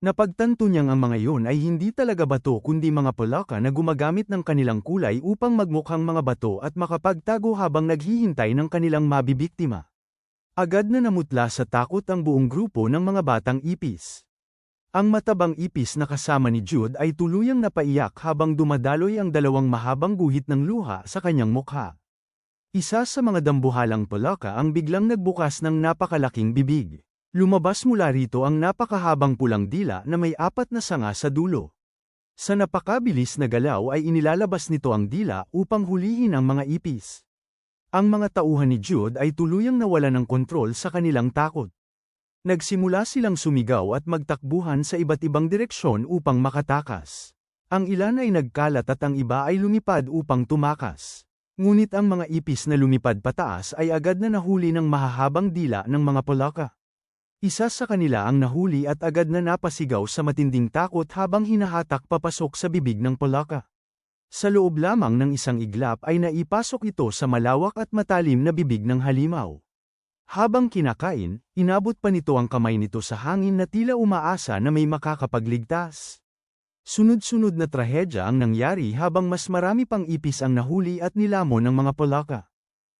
Napagtanto niyang ang mga iyon ay hindi talaga bato kundi mga palaka na gumagamit ng kanilang kulay upang magmukhang mga bato at makapagtago habang naghihintay ng kanilang mabibiktima. Agad na namutla sa takot ang buong grupo ng mga batang ipis. Ang matabang ipis na kasama ni Jude ay tuluyang napaiyak habang dumadaloy ang dalawang mahabang guhit ng luha sa kanyang mukha. Isa sa mga dambuhalang palaka ang biglang nagbukas ng napakalaking bibig. Lumabas mula rito ang napakahabang pulang dila na may 4 na sanga sa dulo. Sa napakabilis na galaw ay inilalabas nito ang dila upang hulihin ang mga ipis. Ang mga tauhan ni Jude ay tuluyang nawala ng kontrol sa kanilang takot. Nagsimula silang sumigaw at magtakbuhan sa iba't ibang direksyon upang makatakas. Ang ilan ay nagkalat at ang iba ay lumipad upang tumakas. Ngunit ang mga ipis na lumipad pataas ay agad na nahuli ng mahahabang dila ng mga palaka. Isa sa kanila ang nahuli at agad na napasigaw sa matinding takot habang hinahatak papasok sa bibig ng palaka. Sa loob lamang ng isang iglap ay naipasok ito sa malawak at matalim na bibig ng halimaw. Habang kinakain, inabot pa nito ang kamay nito sa hangin na tila umaasa na may makakapagligtas. Sunod-sunod na trahedya ang nangyari habang mas marami pang ipis ang nahuli at nilamon ng mga palaka.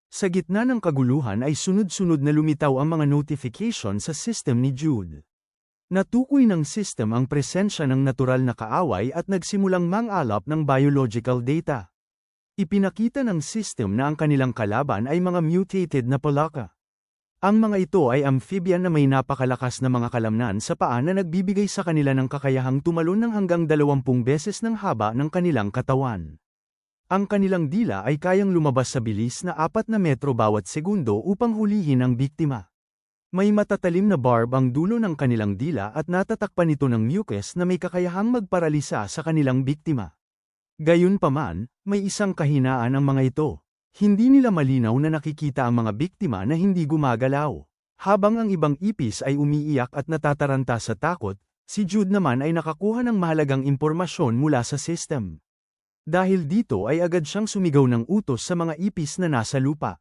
Sa gitna ng kaguluhan ay sunod-sunod na lumitaw ang mga notification sa system ni Jude. Natukoy ng system ang presensya ng natural na kaaway at nagsimulang mang-alap ng biological data. Ipinakita ng system na ang kanilang kalaban ay mga mutated na palaka. Ang mga ito ay amphibian na may napakalakas na mga kalamnan sa paa na nagbibigay sa kanila ng kakayahang tumalon ng hanggang 20 beses ng haba ng kanilang katawan. Ang kanilang dila ay kayang lumabas sa bilis na 4 na metro bawat segundo upang hulihin ang biktima. May matatalim na barb ang dulo ng kanilang dila at natatakpan ito ng mucus na may kakayahang magparalisa sa kanilang biktima. Gayunpaman, may isang kahinaan ang mga ito. Hindi nila malinaw na nakikita ang mga biktima na hindi gumagalaw. Habang ang ibang ipis ay umiiyak at natataranta sa takot, si Jude naman ay nakakuha ng mahalagang impormasyon mula sa system. Dahil dito ay agad siyang sumigaw ng utos sa mga ipis na nasa lupa.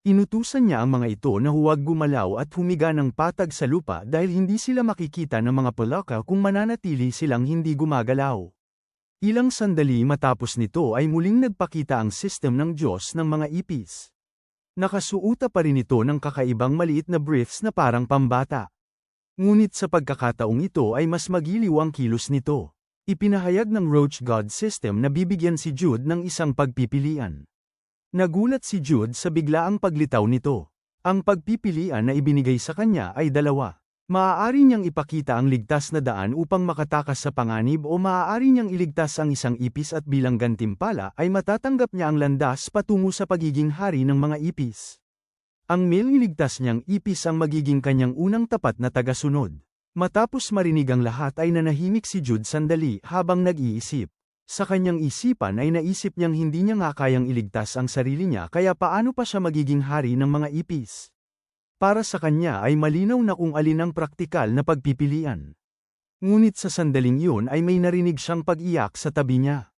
Inutusan niya ang mga ito na huwag gumalaw at humiga ng patag sa lupa dahil hindi sila makikita ng mga palaka kung mananatili silang hindi gumagalaw. Ilang sandali matapos nito ay muling nagpakita ang system ng Diyos ng mga ipis. Nakasuuta pa rin ito ng kakaibang maliit na briefs na parang pambata. Ngunit sa pagkakataong ito ay mas magiliw ang kilos nito. Ipinahayag ng Roach God System na bibigyan si Jude ng isang pagpipilian. Nagulat si Jude sa biglaang paglitaw nito. Ang pagpipilian na ibinigay sa kanya ay dalawa. Maaari niyang ipakita ang ligtas na daan upang makatakas sa panganib o maaari niyang iligtas ang isang ipis at bilang gantimpala ay matatanggap niya ang landas patungo sa pagiging hari ng mga ipis. Ang iligtas niyang ipis ang magiging kanyang unang tapat na tagasunod. Matapos marinig ang lahat ay nanahimik si Jude sandali habang nag-iisip. Sa kanyang isipan ay naisip niyang hindi niya nga kayang iligtas ang sarili niya kaya paano pa siya magiging hari ng mga ipis. Para sa kanya ay malinaw na kung alin ang praktikal na pagpipilian. Ngunit sa sandaling yun ay may narinig siyang pag-iyak sa tabi niya.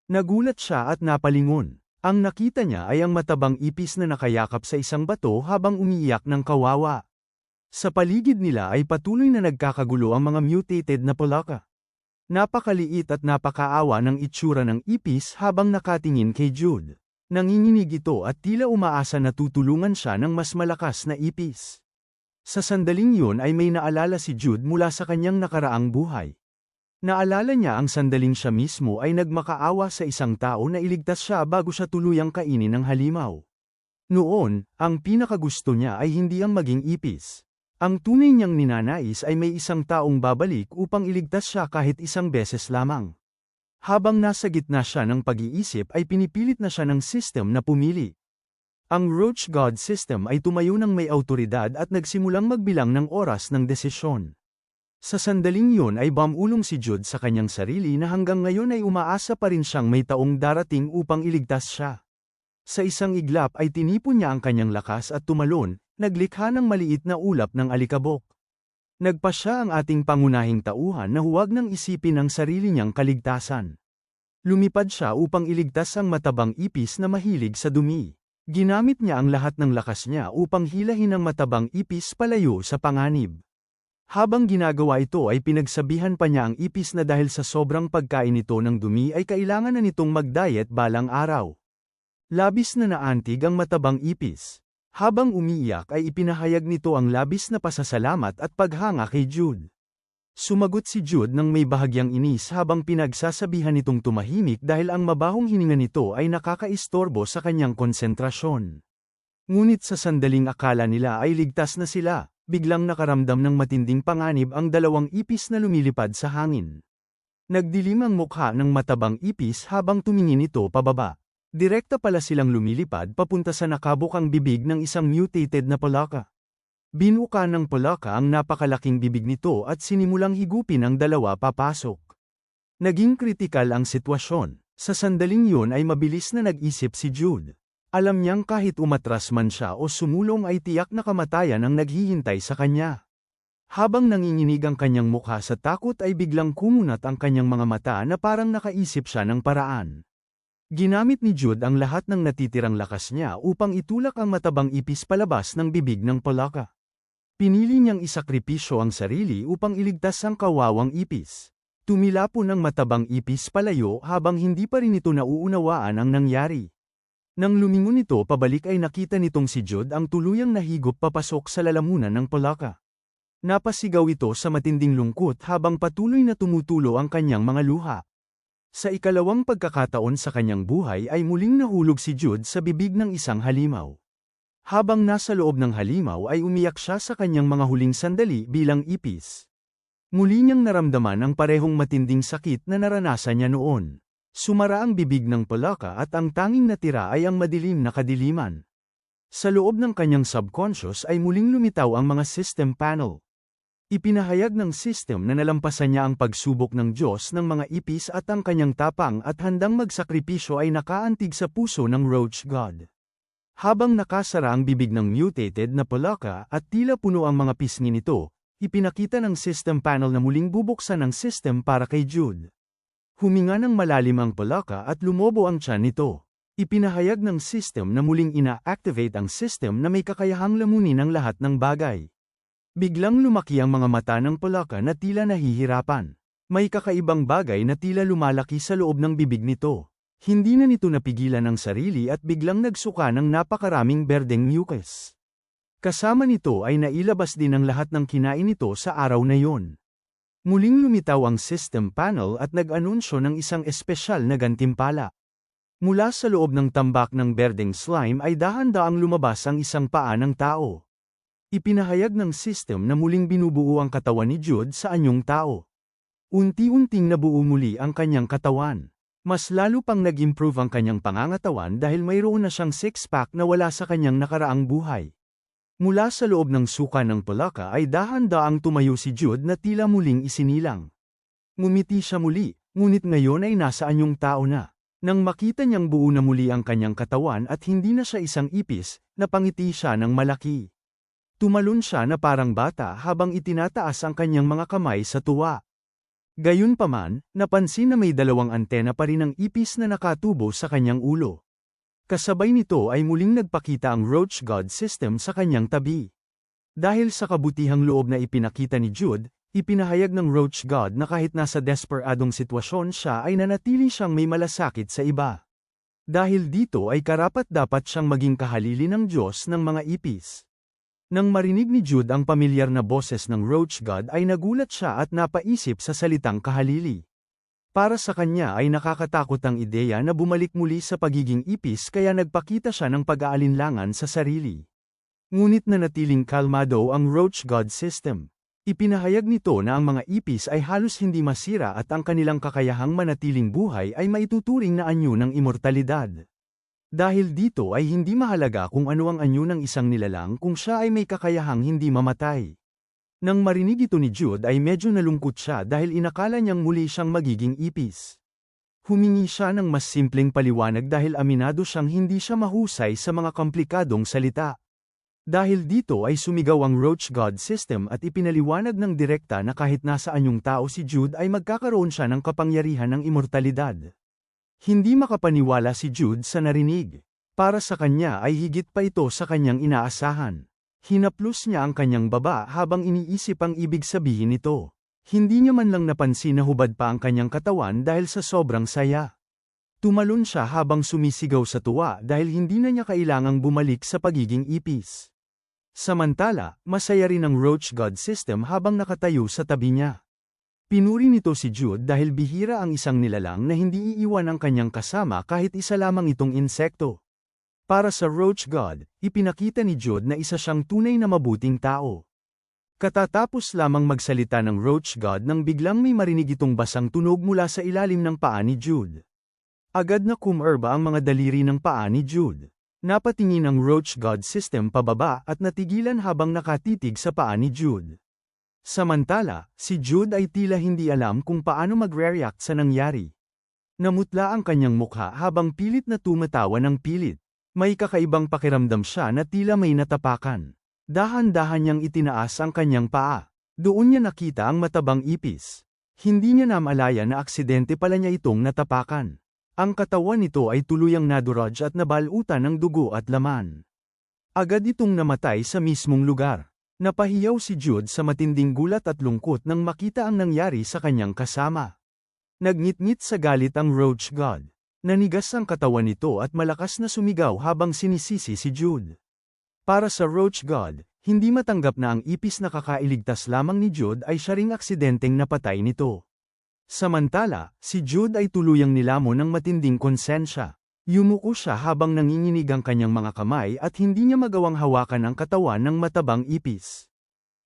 Nagulat siya at napalingon. Ang nakita niya ay ang matabang ipis na nakayakap sa isang bato habang umiiyak ng kawawa. Sa paligid nila ay patuloy na nagkakagulo ang mga mutated na palaka. Napakaliit at napakaawa ng itsura ng ipis habang nakatingin kay Jude. Nanginginig ito at tila umaasa na tutulungan siya ng mas malakas na ipis. Sa sandaling yun ay may naalala si Jude mula sa kanyang nakaraang buhay. Naalala niya ang sandaling siya mismo ay nagmakaawa sa isang tao na iligtas siya bago siya tuluyang kainin ng halimaw. Noon, ang pinakagusto niya ay hindi ang maging ipis. Ang tunay niyang ninanais ay may isang taong babalik upang iligtas siya kahit isang beses lamang. Habang nasa gitna siya ng pag-iisip ay pinipilit na siya ng system na pumili. Ang Roach God System ay tumayo ng may awtoridad at nagsimulang magbilang ng oras ng desisyon. Sa sandaling yun ay bumulong si Jude sa kanyang sarili na hanggang ngayon ay umaasa pa rin siyang may taong darating upang iligtas siya. Sa isang iglap ay tinipon niya ang kanyang lakas at tumalon, naglikha ng maliit na ulap ng alikabok. Nagpasya ang ating pangunahing tauhan na huwag nang isipin ang sarili niyang kaligtasan. Lumipad siya upang iligtas ang matabang ipis na mahilig sa dumi. Ginamit niya ang lahat ng lakas niya upang hilahin ang matabang ipis palayo sa panganib. Habang ginagawa ito ay pinagsabihan pa niya ang ipis na dahil sa sobrang pagkain nito ng dumi ay kailangan na nitong mag-diet balang araw. Labis na naantig ang matabang ipis. Habang umiiyak ay ipinahayag nito ang labis na pasasalamat at paghanga kay Jude. Sumagot si Jude nang may bahagyang inis habang pinagsasabihan nitong tumahimik dahil ang mabahong hininga nito ay nakakaistorbo sa kanyang konsentrasyon. Ngunit sa sandaling akala nila ay ligtas na sila, biglang nakaramdam ng matinding panganib ang dalawang ipis na lumilipad sa hangin. Nagdilim ang mukha ng matabang ipis habang tumingin ito pababa. Direkta pala silang lumilipad papunta sa nakabukang bibig ng isang mutated na palaka. Binuka ng palaka ang napakalaking bibig nito at sinimulang higupin ang dalawa papasok. Naging kritikal ang sitwasyon. Sa sandaling yun ay mabilis na nag-isip si Jude. Alam niyang kahit umatras man siya o sumulong ay tiyak na kamatayan ang naghihintay sa kanya. Habang nanginginig ang kanyang mukha sa takot ay biglang kumunat ang kanyang mga mata na parang nakaisip siya ng paraan. Ginamit ni Jude ang lahat ng natitirang lakas niya upang itulak ang matabang ipis palabas ng bibig ng palaka. Pinili niyang isakripisyo ang sarili upang iligtas ang kawawang ipis. Tumilapon ang matabang ipis palayo habang hindi pa rin ito nauunawaan ang nangyari. Nang lumingon ito pabalik ay nakita nitong si Jude ang tuluyang nahigop papasok sa lalamunan ng palaka. Napasigaw ito sa matinding lungkot habang patuloy na tumutulo ang kanyang mga luha. Sa ikalawang pagkakataon sa kanyang buhay ay muling nahulog si Jude sa bibig ng isang halimaw. Habang nasa loob ng halimaw ay umiyak siya sa kanyang mga huling sandali bilang ipis. Muli niyang naramdaman ang parehong matinding sakit na naranasan niya noon. Sumara ang bibig ng palaka at ang tanging natira ay ang madilim na kadiliman. Sa loob ng kanyang subconscious ay muling lumitaw ang mga system panel. Ipinahayag ng system na nalampasan niya ang pagsubok ng Diyos ng mga ipis at ang kanyang tapang at handang magsakripisyo ay nakaantig sa puso ng Roach God. Habang nakasara ang bibig ng mutated na palaka at tila puno ang mga pisngi nito, ipinakita ng system panel na muling bubuksan ang system para kay Jude. Huminga ng malalim ang palaka at lumobo ang tiyan nito. Ipinahayag ng system na muling ina-activate ang system na may kakayahang lamunin ang lahat ng bagay. Biglang lumaki ang mga mata ng palaka na tila nahihirapan. May kakaibang bagay na tila lumalaki sa loob ng bibig nito. Hindi na nito napigilan ang sarili at biglang nagsuka ng napakaraming berdeng mucus. Kasama nito ay nailabas din ang lahat ng kinain nito sa araw na yon. Muling lumitaw ang system panel at nag-anunsyo ng isang espesyal na gantimpala. Mula sa loob ng tambak ng berdeng slime ay dahan-daang lumabas ang isang paa ng tao. Ipinahayag ng system na muling binubuo ang katawan ni Jude sa anyong tao. Unti-unting nabuo muli ang kanyang katawan. Mas lalo pang nag-improve ang kanyang pangangatawan dahil mayroon na siyang six-pack na wala sa kanyang nakaraang buhay. Mula sa loob ng suka ng palaka ay dahan-daang tumayo si Jude na tila muling isinilang. Ngumiti siya muli, ngunit ngayon ay nasa anyong tao na. Nang makita niyang buo na muli ang kanyang katawan at hindi na siya isang ipis, napangiti siya ng malaki. Tumalon siya na parang bata habang itinataas ang kanyang mga kamay sa tuwa. Gayunpaman, napansin na may dalawang antena pa rin ang ipis na nakatubo sa kanyang ulo. Kasabay nito ay muling nagpakita ang Roach God system sa kanyang tabi. Dahil sa kabutihang loob na ipinakita ni Jude, ipinahayag ng Roach God na kahit nasa desperadong sitwasyon siya ay nanatili siyang may malasakit sa iba. Dahil dito ay karapat-dapat siyang maging kahalili ng Diyos ng mga ipis. Nang marinig ni Jude ang pamilyar na boses ng Roach God ay nagulat siya at napaisip sa salitang kahalili. Para sa kanya ay nakakatakot ang ideya na bumalik muli sa pagiging ipis kaya nagpakita siya ng pag-aalinlangan sa sarili. Ngunit nanatiling kalmado ang Roach God system. Ipinahayag nito na ang mga ipis ay halos hindi masira at ang kanilang kakayahang manatiling buhay ay maituturing na anyo ng immortalidad. Dahil dito ay hindi mahalaga kung ano ang anyo ng isang nilalang kung siya ay may kakayahang hindi mamatay. Nang marinig ito ni Jude ay medyo nalungkot siya dahil inakala niyang muli siyang magiging ipis. Humingi siya ng mas simpleng paliwanag dahil aminado siyang hindi siya mahusay sa mga komplikadong salita. Dahil dito ay sumigaw ang Roach God system at ipinaliwanag ng direkta na kahit nasa anyong tao si Jude ay magkakaroon siya ng kapangyarihan ng immortalidad. Hindi makapaniwala si Jude sa narinig. Para sa kanya ay higit pa ito sa kanyang inaasahan. Hinaplos niya ang kanyang baba habang iniisip ang ibig sabihin nito. Hindi niya man lang napansin na hubad pa ang kanyang katawan dahil sa sobrang saya. Tumalon siya habang sumisigaw sa tuwa dahil hindi na niya kailangang bumalik sa pagiging ipis. Samantala, masaya rin ang Roach God system habang nakatayo sa tabi niya. Pinuri nito si Jude dahil bihira ang isang nilalang na hindi iiwan ang kanyang kasama kahit isa lamang itong insekto. Para sa Roach God, ipinakita ni Jude na isa siyang tunay na mabuting tao. Katatapos lamang magsalita ng Roach God nang biglang may marinig itong basang tunog mula sa ilalim ng paa ni Jude. Agad na kumerba ang mga daliri ng paa ni Jude. Napatingin ang Roach God system pababa at natigilan habang nakatitig sa paa ni Jude. Samantala, si Jude ay tila hindi alam kung paano magre-react sa nangyari. Namutla ang kanyang mukha habang pilit na tumatawa ng pilit. May kakaibang pakiramdam siya na tila may natapakan. Dahan-dahan niyang itinaas ang kanyang paa. Doon niya nakita ang matabang ipis. Hindi niya namalaya na aksidente pala niya itong natapakan. Ang katawan nito ay tuluyang nadurog at nabalutan ng dugo at laman. Agad itong namatay sa mismong lugar. Napahiyaw si Jude sa matinding gulat at lungkot nang makita ang nangyari sa kanyang kasama. Nagngit-ngit sa galit ang Roach God. Nanigas ang katawan nito at malakas na sumigaw habang sinisisi si Jude. Para sa Roach God, hindi matanggap na ang ipis na kakailigtas lamang ni Jude ay siya ring aksidenteng napatay nito. Samantala, si Jude ay tuluyang nilamon ng matinding konsensya. Yumuko siya habang nanginginig ang kanyang mga kamay at hindi niya magawang hawakan ang katawan ng matabang ipis.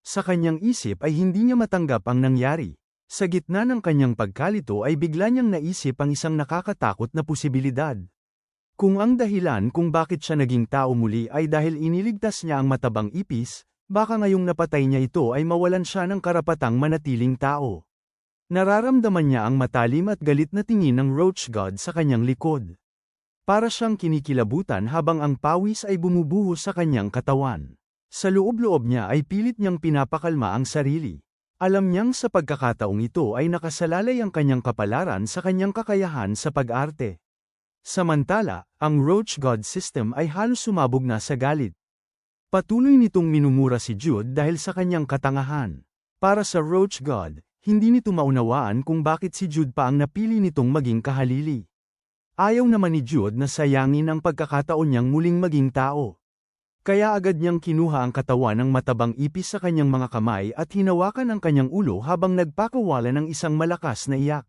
Sa kanyang isip ay hindi niya matanggap ang nangyari. Sa gitna ng kanyang pagkalito ay bigla niyang naisip ang isang nakakatakot na posibilidad. Kung ang dahilan kung bakit siya naging tao muli ay dahil iniligtas niya ang matabang ipis, baka ngayong napatay niya ito ay mawalan siya ng karapatang manatiling tao. Nararamdaman niya ang matalim at galit na tingin ng Roach God sa kanyang likod. Para siyang kinikilabutan habang ang pawis ay bumubuhos sa kanyang katawan. Sa loob-loob niya ay pilit niyang pinapakalma ang sarili. Alam niyang sa pagkakataong ito ay nakasalalay ang kanyang kapalaran sa kanyang kakayahan sa pag-arte. Samantala, ang Roach God system ay halos sumabog na sa galit. Patuloy nitong minumura si Jude dahil sa kanyang katangahan. Para sa Roach God, hindi nito maunawaan kung bakit si Jude pa ang napili nitong maging kahalili. Ayaw naman ni Jude na sayangin ang pagkakataon niyang muling maging tao. Kaya agad niyang kinuha ang katawan ng matabang ipis sa kanyang mga kamay at hinawakan ang kanyang ulo habang nagpakawala ng isang malakas na iyak.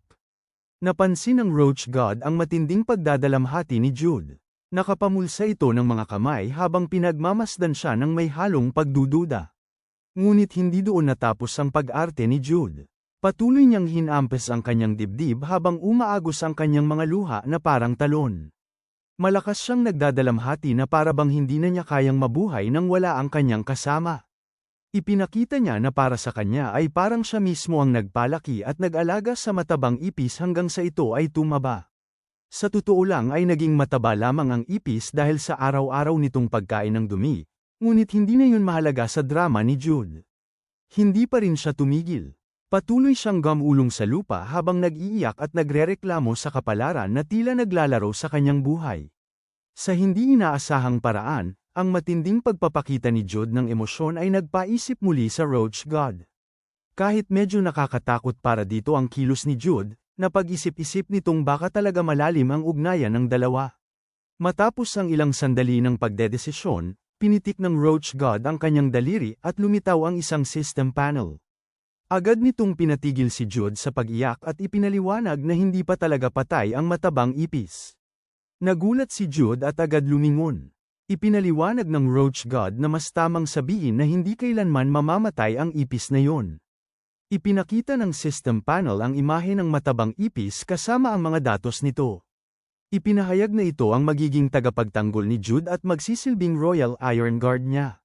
Napansin ng Roach God ang matinding pagdadalamhati ni Jude. Nakapamulsa ito ng mga kamay habang pinagmamasdan siya ng may halong pagdududa. Ngunit hindi doon natapos ang pag-arte ni Jude. Patuloy niyang hinampes ang kanyang dibdib habang umaagos ang kanyang mga luha na parang talon. Malakas siyang nagdadalamhati na para bang hindi na niya kayang mabuhay nang wala ang kanyang kasama. Ipinakita niya na para sa kanya ay parang siya mismo ang nagpalaki at nag-alaga sa matabang ipis hanggang sa ito ay tumaba. Sa totoo lang ay naging mataba lamang ang ipis dahil sa araw-araw nitong pagkain ng dumi, ngunit hindi na yun mahalaga sa drama ni Jude. Hindi pa rin siya tumigil. Patuloy siyang gumulong sa lupa habang nag-iiyak at nagrereklamo sa kapalaran na tila naglalaro sa kanyang buhay. Sa hindi inaasahang paraan, ang matinding pagpapakita ni Jude ng emosyon ay nagpaisip muli sa Roach God. Kahit medyo nakakatakot para dito ang kilos ni Jude, napag-isip-isip nitong baka talaga malalim ang ugnayan ng dalawa. Matapos ang ilang sandali ng pagdedesisyon, pinitik ng Roach God ang kanyang daliri at lumitaw ang isang system panel. Agad nitong pinatigil si Jude sa pag-iyak at ipinaliwanag na hindi pa talaga patay ang matabang ipis. Nagulat si Jude at agad lumingon. Ipinaliwanag ng Roach God na mas tamang sabihin na hindi kailanman mamamatay ang ipis na yon. Ipinakita ng system panel ang imahe ng matabang ipis kasama ang mga datos nito. Ipinahayag na ito ang magiging tagapagtanggol ni Jude at magsisilbing Royal Iron Guard niya.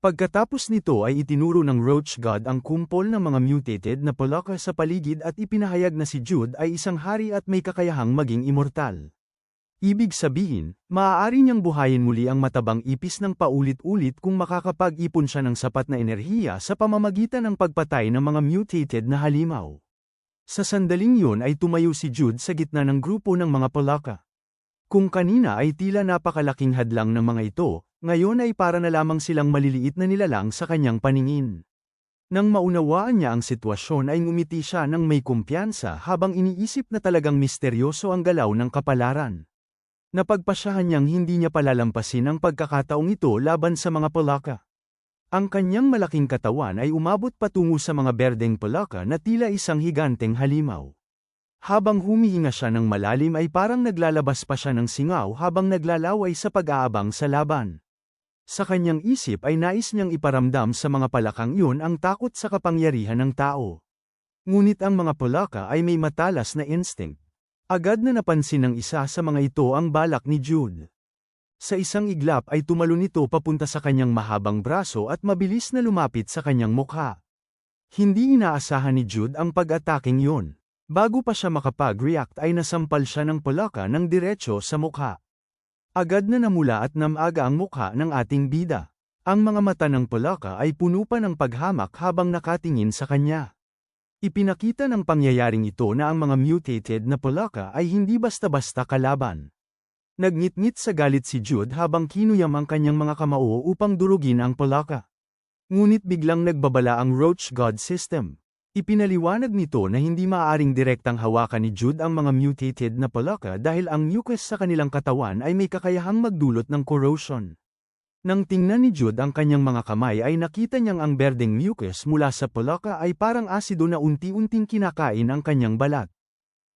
Pagkatapos nito ay itinuro ng Roach God ang kumpol ng mga mutated na Polaka sa paligid at ipinahayag na si Jude ay isang hari at may kakayahang maging immortal. Ibig sabihin, maaari niyang buhayin muli ang matabang ipis ng paulit-ulit kung makakapag-ipon siya ng sapat na enerhiya sa pamamagitan ng pagpatay ng mga mutated na halimaw. Sa sandaling yun ay tumayo si Jude sa gitna ng grupo ng mga Polaka. Kung kanina ay tila napakalaking hadlang ng mga ito, ngayon ay para na lamang silang maliliit na nilalang sa kanyang paningin. Nang maunawaan niya ang sitwasyon ay ngumiti siya ng may kumpiyansa habang iniisip na talagang misteryoso ang galaw ng kapalaran. Napagpasyahan niyang hindi niya palalampasin ang pagkakataong ito laban sa mga Polaka. Ang kanyang malaking katawan ay umabot patungo sa mga berdeng Polaka na tila isang higanteng halimaw. Habang humihinga siya ng malalim ay parang naglalabas pa siya ng singaw habang naglalaway sa pag-aabang sa laban. Sa kanyang isip ay nais niyang iparamdam sa mga palakang yun ang takot sa kapangyarihan ng tao. Ngunit ang mga Polaka ay may matalas na instinct. Agad na napansin ng isa sa mga ito ang balak ni Jude. Sa isang iglap ay tumalon ito papunta sa kanyang mahabang braso at mabilis na lumapit sa kanyang mukha. Hindi inaasahan ni Jude ang pag-ataking yun. Bago pa siya makapag-react ay nasampal siya ng Polaka ng diretso sa mukha. Agad na namula at namaga ang mukha ng ating bida. Ang mga mata ng Polaka ay puno pa ng paghamak habang nakatingin sa kanya. Ipinakita ng pangyayaring ito na ang mga mutated na Polaka ay hindi basta-basta kalaban. Nagngit-ngit sa galit si Jude habang kinuyam ang kanyang mga kamao upang durugin ang Polaka. Ngunit biglang nagbabala ang Roach God system. Ipinaliwanag nito na hindi maaaring direktang hawakan ni Jude ang mga mutated na Palaka dahil ang mucus sa kanilang katawan ay may kakayahang magdulot ng corrosion. Nang tingnan ni Jude ang kanyang mga kamay ay nakita niyang ang berdeng mucus mula sa Palaka ay parang asido na unti-unting kinakain ang kanyang balat.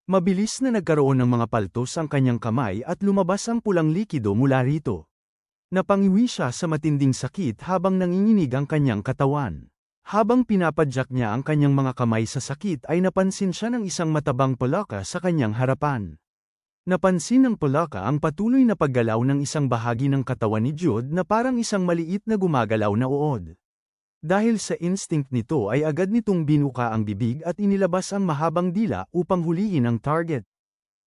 Mabilis na nagkaroon ng mga paltos ang kanyang kamay at lumabas ang pulang likido mula rito. Napangiwi siya sa matinding sakit habang nanginginig ang kanyang katawan. Habang pinapadyak niya ang kanyang mga kamay sa sakit ay napansin siya ng isang matabang Palaka sa kanyang harapan. Napansin ng Palaka ang patuloy na paggalaw ng isang bahagi ng katawan ni Jude na parang isang maliit na gumagalaw na uod. Dahil sa instinct nito ay agad nitong binuka ang bibig at inilabas ang mahabang dila upang hulihin ang target.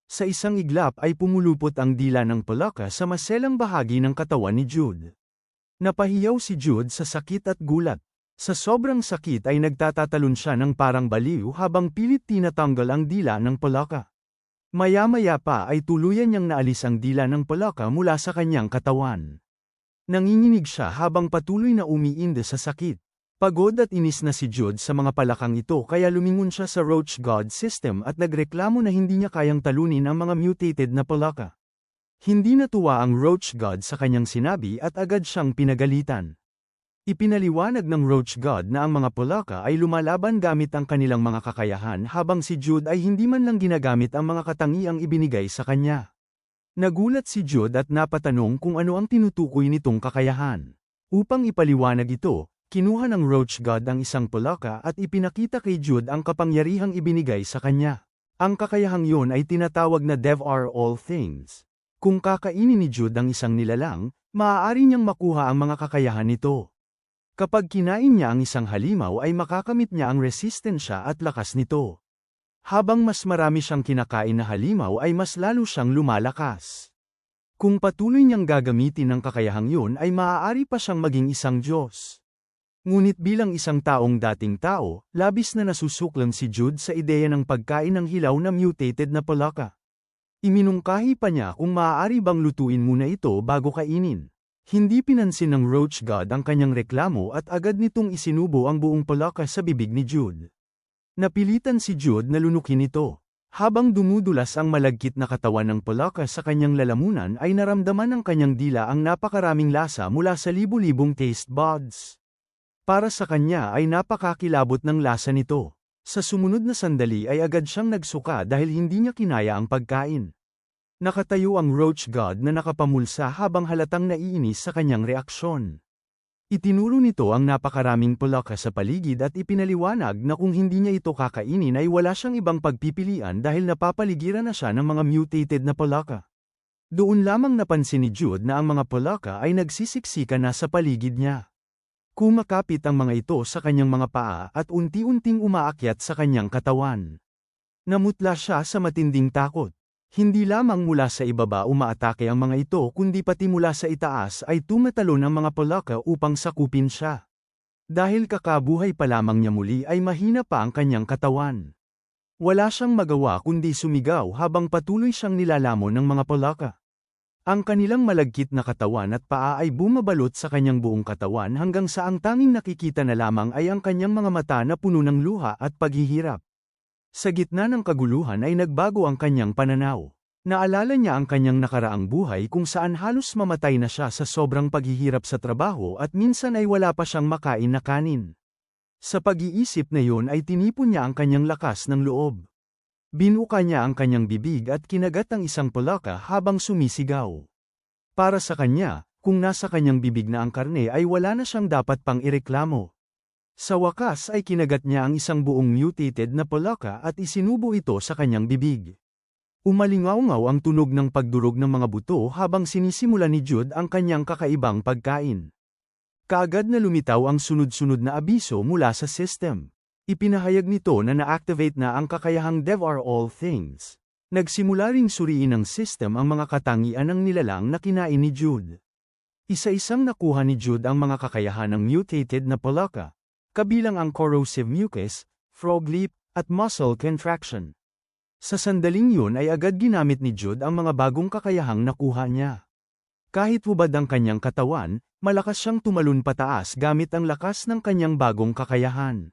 Sa isang iglap ay pumulupot ang dila ng Palaka sa maselang bahagi ng katawan ni Jude. Napahiyaw si Jude sa sakit at gulat. Sa sobrang sakit ay nagtatatalon siya ng parang baliw habang pilit tinatanggal ang dila ng Palaka. Maya-maya pa ay tuluyan niyang naalis ang dila ng Palaka mula sa kanyang katawan. Nanginginig siya habang patuloy na umiinde sa sakit. Pagod at inis na si Jude sa mga palakang ito kaya lumingon siya sa Roach God system at nagreklamo na hindi niya kayang talunin ang mga mutated na Palaka. Hindi natuwa ang Roach God sa kanyang sinabi at agad siyang pinagalitan. Ipinaliwanag ng Roach God na ang mga Palaka ay lumalaban gamit ang kanilang mga kakayahan habang si Jude ay hindi man lang ginagamit ang mga katangiang ibinigay sa kanya. Nagulat si Jude at napatanong kung ano ang tinutukoy nitong kakayahan. Upang ipaliwanag ito, kinuha ng Roach God ang isang Palaka at ipinakita kay Jude ang kapangyarihang ibinigay sa kanya. Ang kakayahang yon ay tinatawag na Dev are all things. Kung kakainin ni Jude ang isang nilalang, maaari niyang makuha ang mga kakayahan nito. Kapag kinain niya ang isang halimaw ay makakamit niya ang resistensya at lakas nito. Habang mas marami siyang kinakain na halimaw ay mas lalo siyang lumalakas. Kung patuloy niyang gagamitin ang kakayahang yun ay maaari pa siyang maging isang Diyos. Ngunit bilang isang taong dating tao, labis na nasusuklan si Jude sa ideya ng pagkain ng hilaw na mutated na Palaka. Iminungkahi pa niya kung maaari bang lutuin muna ito bago kainin. Hindi pinansin ng Roach God ang kanyang reklamo at agad nitong isinubo ang buong Palaka sa bibig ni Jude. Napilitan si Jude na lunukin ito. Habang dumudulas ang malagkit na katawan ng Palaka sa kanyang lalamunan ay naramdaman ng kanyang dila ang napakaraming lasa mula sa libu-libong taste buds. Para sa kanya ay napakakilabot ng lasa nito. Sa sumunod na sandali ay agad siyang nagsuka dahil hindi niya kinaya ang pagkain. Nakatayo ang Roach God na nakapamulsa habang halatang naiinis sa kanyang reaksyon. Itinuro nito ang napakaraming Palaka sa paligid at ipinaliwanag na kung hindi niya ito kakainin ay wala siyang ibang pagpipilian dahil napapaligiran na siya ng mga mutated na Palaka. Doon lamang napansin ni Jude na ang mga Palaka ay nagsisiksikan na sa paligid niya. Kumakapit ang mga ito sa kanyang mga paa at unti-unting umaakyat sa kanyang katawan. Namutla siya sa matinding takot. Hindi lamang mula sa ibaba umaatake ang mga ito kundi pati mula sa itaas ay tumatalon ang mga Palaka upang sakupin siya. Dahil kakabuhay pa lamang niya muli ay mahina pa ang kanyang katawan. Wala siyang magawa kundi sumigaw habang patuloy siyang nilalamon ng mga Palaka. Ang kanilang malagkit na katawan at paa ay bumabalot sa kanyang buong katawan hanggang sa ang tanging nakikita na lamang ay ang kanyang mga mata na puno ng luha at paghihirap. Sa gitna ng kaguluhan ay nagbago ang kanyang pananaw. Naalala niya ang kanyang nakaraang buhay kung saan halos mamatay na siya sa sobrang paghihirap sa trabaho at minsan ay wala pa siyang makain na kanin. Sa pag-iisip na yun ay tinipon niya ang kanyang lakas ng loob. Binuka niya ang kanyang bibig at kinagat ang isang Palaka habang sumisigaw. Para sa kanya, kung nasa kanyang bibig na ang karne ay wala na siyang dapat pang ireklamo. Sa wakas ay kinagat niya ang isang buong mutated na Palaka at isinubo ito sa kanyang bibig. Umalingaw-ngaw ang tunog ng pagdurog ng mga buto habang sinisimula ni Jude ang kanyang kakaibang pagkain. Kaagad na lumitaw ang sunod-sunod na abiso mula sa system. Ipinahayag nito na na-activate na ang kakayahang Dev are all things. Nagsimula ring suriin ng system ang mga katangian ng nilalang na kinain ni Jude. Isa-isang nakuha ni Jude ang mga kakayahan ng mutated na Palaka, kabilang ang corrosive mucus, frog leap, at muscle contraction. Sa sandaling yun ay agad ginamit ni Jude ang mga bagong kakayahang nakuha niya. Kahit hubad ang kanyang katawan, malakas siyang tumalon pataas gamit ang lakas ng kanyang bagong kakayahan.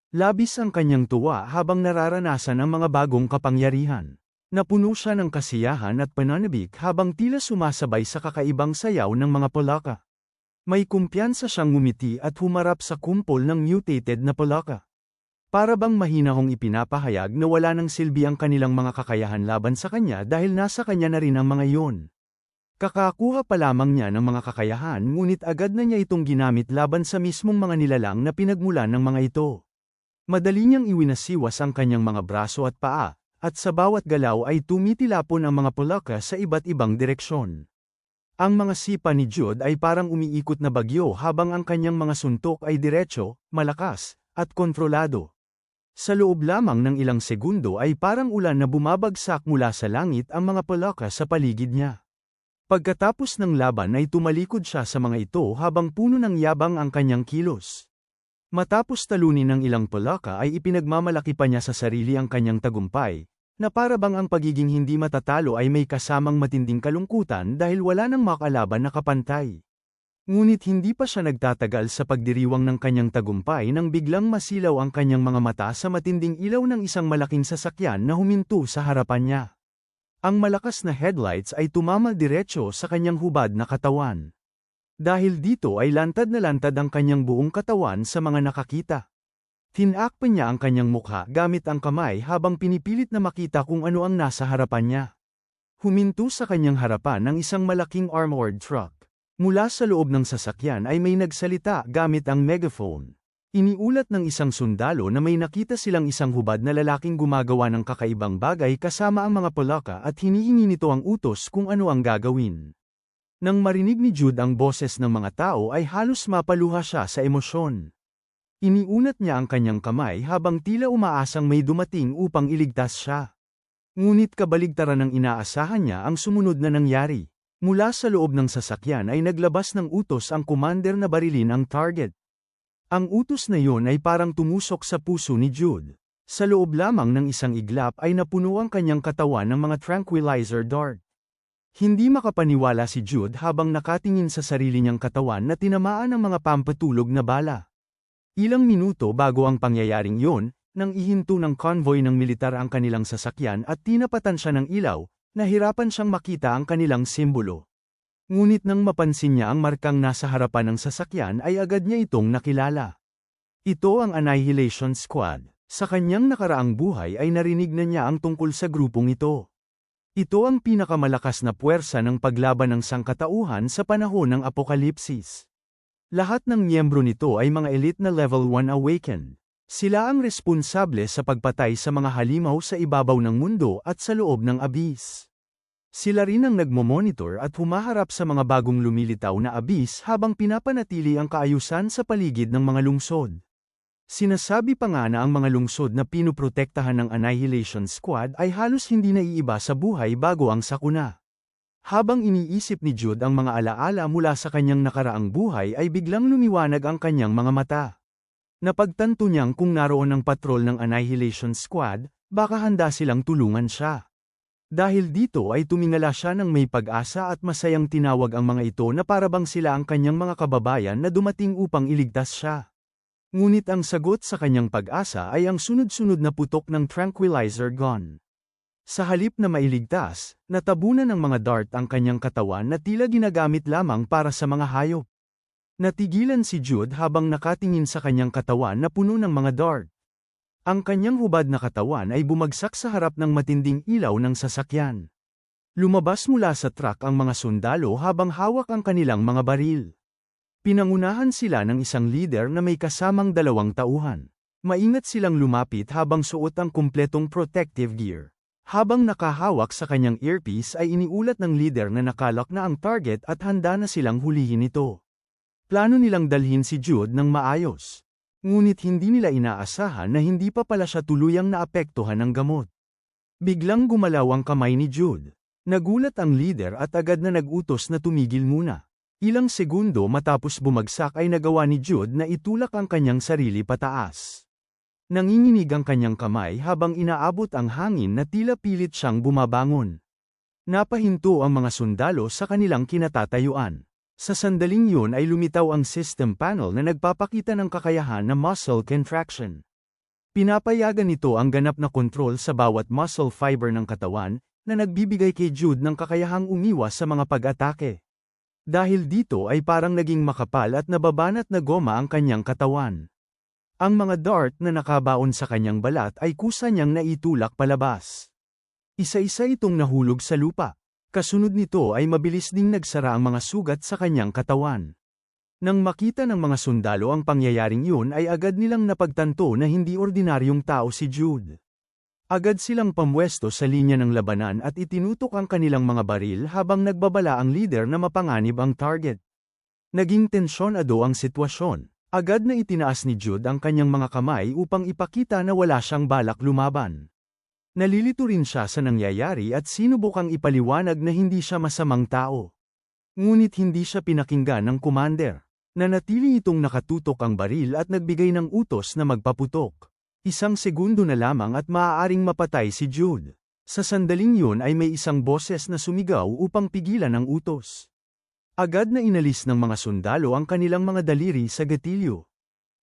Labis ang kanyang tuwa habang nararanasan ang mga bagong kapangyarihan. Napuno siya ng kasiyahan at pananabik habang tila sumasabay sa kakaibang sayaw ng mga palaka. May kumpiyansa siyang ngumiti at humarap sa kumpol ng mutated na palaka. Para bang mahinahong ipinapahayag na wala nang silbi ang kanilang mga kakayahan laban sa kanya dahil nasa kanya na rin ang mga iyon. Kakakuha pa lamang niya ng mga kakayahan ngunit agad na niya itong ginamit laban sa mismong mga nilalang na pinagmulan ng mga ito. Madali niyang iwinasiwas ang kanyang mga braso at paa, at sa bawat galaw ay tumitilapon ang mga palaka sa iba't ibang direksyon. Ang mga sipa ni Jude ay parang umiikot na bagyo habang ang kanyang mga suntok ay diretso, malakas, at kontrolado. Sa loob lamang ng ilang segundo ay parang ulan na bumabagsak mula sa langit ang mga palaka sa paligid niya. Pagkatapos ng laban ay tumalikod siya sa mga ito habang puno ng yabang ang kanyang kilos. Matapos talunin ng ilang palaka ay ipinagmamalaki pa niya sa sarili ang kanyang tagumpay, na para bang ang pagiging hindi matatalo ay may kasamang matinding kalungkutan dahil wala nang makalaban na kapantay. Ngunit hindi pa siya nagtatagal sa pagdiriwang ng kanyang tagumpay nang biglang masilaw ang kanyang mga mata sa matinding ilaw ng isang malaking sasakyan na huminto sa harapan niya. Ang malakas na headlights ay tumama diretso sa kanyang hubad na katawan. Dahil dito ay lantad na lantad ang kanyang buong katawan sa mga nakakita. Tinakpan niya ang kanyang mukha gamit ang kamay habang pinipilit na makita kung ano ang nasa harapan niya. Huminto sa kanyang harapan ang isang malaking armored truck. Mula sa loob ng sasakyan ay may nagsalita gamit ang megaphone. Iniulat ng isang sundalo na may nakita silang isang hubad na lalaking gumagawa ng kakaibang bagay kasama ang mga palaka at hinihingi nito ang utos kung ano ang gagawin. Nang marinig ni Jude ang boses ng mga tao ay halos mapaluha siya sa emosyon. Iniunat niya ang kanyang kamay habang tila umaasang may dumating upang iligtas siya. Ngunit kabaligtaran ng inaasahan niya ang sumunod na nangyari. Mula sa loob ng sasakyan ay naglabas ng utos ang commander na barilin ang target. Ang utos na iyon ay parang tumusok sa puso ni Jude. Sa loob lamang ng isang iglap ay napuno ang kanyang katawan ng mga tranquilizer dart. Hindi makapaniwala si Jude habang nakatingin sa sarili niyang katawan na tinamaan ng mga pampatulog na bala. Ilang minuto bago ang pangyayaring iyon, nang ihinto ng convoy ng militar ang kanilang sasakyan at tinapatan siya ng ilaw, nahirapan siyang makita ang kanilang simbolo. Ngunit nang mapansin niya ang markang nasa harapan ng sasakyan ay agad niya itong nakilala. Ito ang Annihilation Squad. Sa kanyang nakaraang buhay ay narinig na niya ang tungkol sa grupong ito. Ito ang pinakamalakas na puwersa ng paglaban ng sangkatauhan sa panahon ng Apokalipsis. Lahat ng miyembro nito ay mga elite na level 1 awakened. Sila ang responsable sa pagpatay sa mga halimaw sa ibabaw ng mundo at sa loob ng abyss. Sila rin ang nagmomonitor at humaharap sa mga bagong lumilitaw na abyss habang pinapanatili ang kaayusan sa paligid ng mga lungsod. Sinasabi pa nga na ang mga lungsod na pinuprotektahan ng Annihilation Squad ay halos hindi naiiba sa buhay bago ang sakuna. Habang iniisip ni Jude ang mga alaala mula sa kanyang nakaraang buhay ay biglang lumiwanag ang kanyang mga mata. Napagtanto niyang kung naroon ang patrol ng Annihilation Squad, baka handa silang tulungan siya. Dahil dito ay tumingala siya ng may pag-asa at masayang tinawag ang mga ito na parabang sila ang kanyang mga kababayan na dumating upang iligtas siya. Ngunit ang sagot sa kanyang pag-asa ay ang sunod-sunod na putok ng tranquilizer gun. Sa halip na mailigtas, natabunan ng mga dart ang kanyang katawan na tila ginagamit lamang para sa mga hayop. Natigilan si Jude habang nakatingin sa kanyang katawan na puno ng mga dart. Ang kanyang hubad na katawan ay bumagsak sa harap ng matinding ilaw ng sasakyan. Lumabas mula sa truck ang mga sundalo habang hawak ang kanilang mga baril. Pinangunahan sila ng isang leader na may kasamang 2 tauhan. Maingat silang lumapit habang suot ang kumpletong protective gear. Habang nakahawak sa kanyang earpiece ay iniulat ng leader na nakalak na ang target at handa na silang hulihin ito. Plano nilang dalhin si Jude ng maayos. Ngunit hindi nila inaasahan na hindi pa pala siya tuluyang naapektuhan ng gamot. Biglang gumalaw ang kamay ni Jude. Nagulat ang leader at agad na nag-utos na tumigil muna. Ilang segundo matapos bumagsak ay nagawa ni Jude na itulak ang kanyang sarili pataas. Nanginginig ang kanyang kamay habang inaabot ang hangin na tila pilit siyang bumabangon. Napahinto ang mga sundalo sa kanilang kinatatayuan. Sa sandaling yun ay lumitaw ang system panel na nagpapakita ng kakayahan na muscle contraction. Pinapayagan nito ang ganap na kontrol sa bawat muscle fiber ng katawan, na nagbibigay kay Jude ng kakayahang umiwas sa mga pag-atake. Dahil dito ay parang naging makapal at nababanat na goma ang kanyang katawan. Ang mga dart na nakabaon sa kanyang balat ay kusa niyang naitulak palabas. Isa-isa itong nahulog sa lupa. Kasunod nito ay mabilis ding nagsara ang mga sugat sa kanyang katawan. Nang makita ng mga sundalo ang pangyayaring yun ay agad nilang napagtanto na hindi ordinaryong tao si Jude. Agad silang pamwesto sa linya ng labanan at itinutok ang kanilang mga baril habang nagbabala ang leader na mapanganib ang target. Naging tensyonado ang sitwasyon. Agad na itinaas ni Jude ang kanyang mga kamay upang ipakita na wala siyang balak lumaban. Nalilito rin siya sa nangyayari at sinubukang ipaliwanag na hindi siya masamang tao. Ngunit hindi siya pinakinggan ng commander. Nanatili itong nakatutok ang baril at nagbigay ng utos na magpaputok. Isang segundo na lamang at maaaring mapatay si Jude. Sa sandaling yun ay may isang boses na sumigaw upang pigilan ang utos. Agad na inalis ng mga sundalo ang kanilang mga daliri sa gatilyo.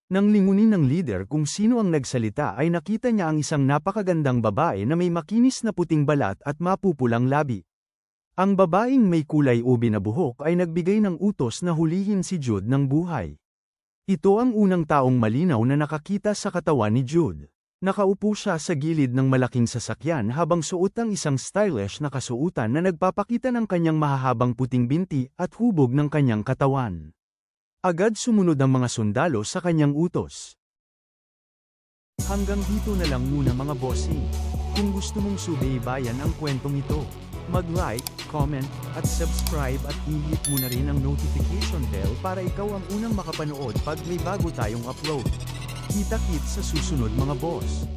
Nang lingunin ng leader kung sino ang nagsalita ay nakita niya ang isang napakagandang babae na may makinis na puting balat at mapupulang labi. Ang babaeng may kulay ube na buhok ay nagbigay ng utos na hulihin si Jude ng buhay. Ito ang unang taong malinaw na nakakita sa katawan ni Jude. Nakaupo siya sa gilid ng malaking sasakyan habang suot ang isang stylish na kasuotan na nagpapakita ng kanyang mahahabang puting binti at hubog ng kanyang katawan. Agad sumunod ang mga sundalo sa kanyang utos. Hanggang dito na lang muna mga bossing. Kung gusto mong subaybayan ang kwentong ito, mag-like, comment, at subscribe at i-hit mo na rin ang notification bell para ikaw ang unang makapanood pag may bago tayong upload. Kita-kits sa susunod mga boss.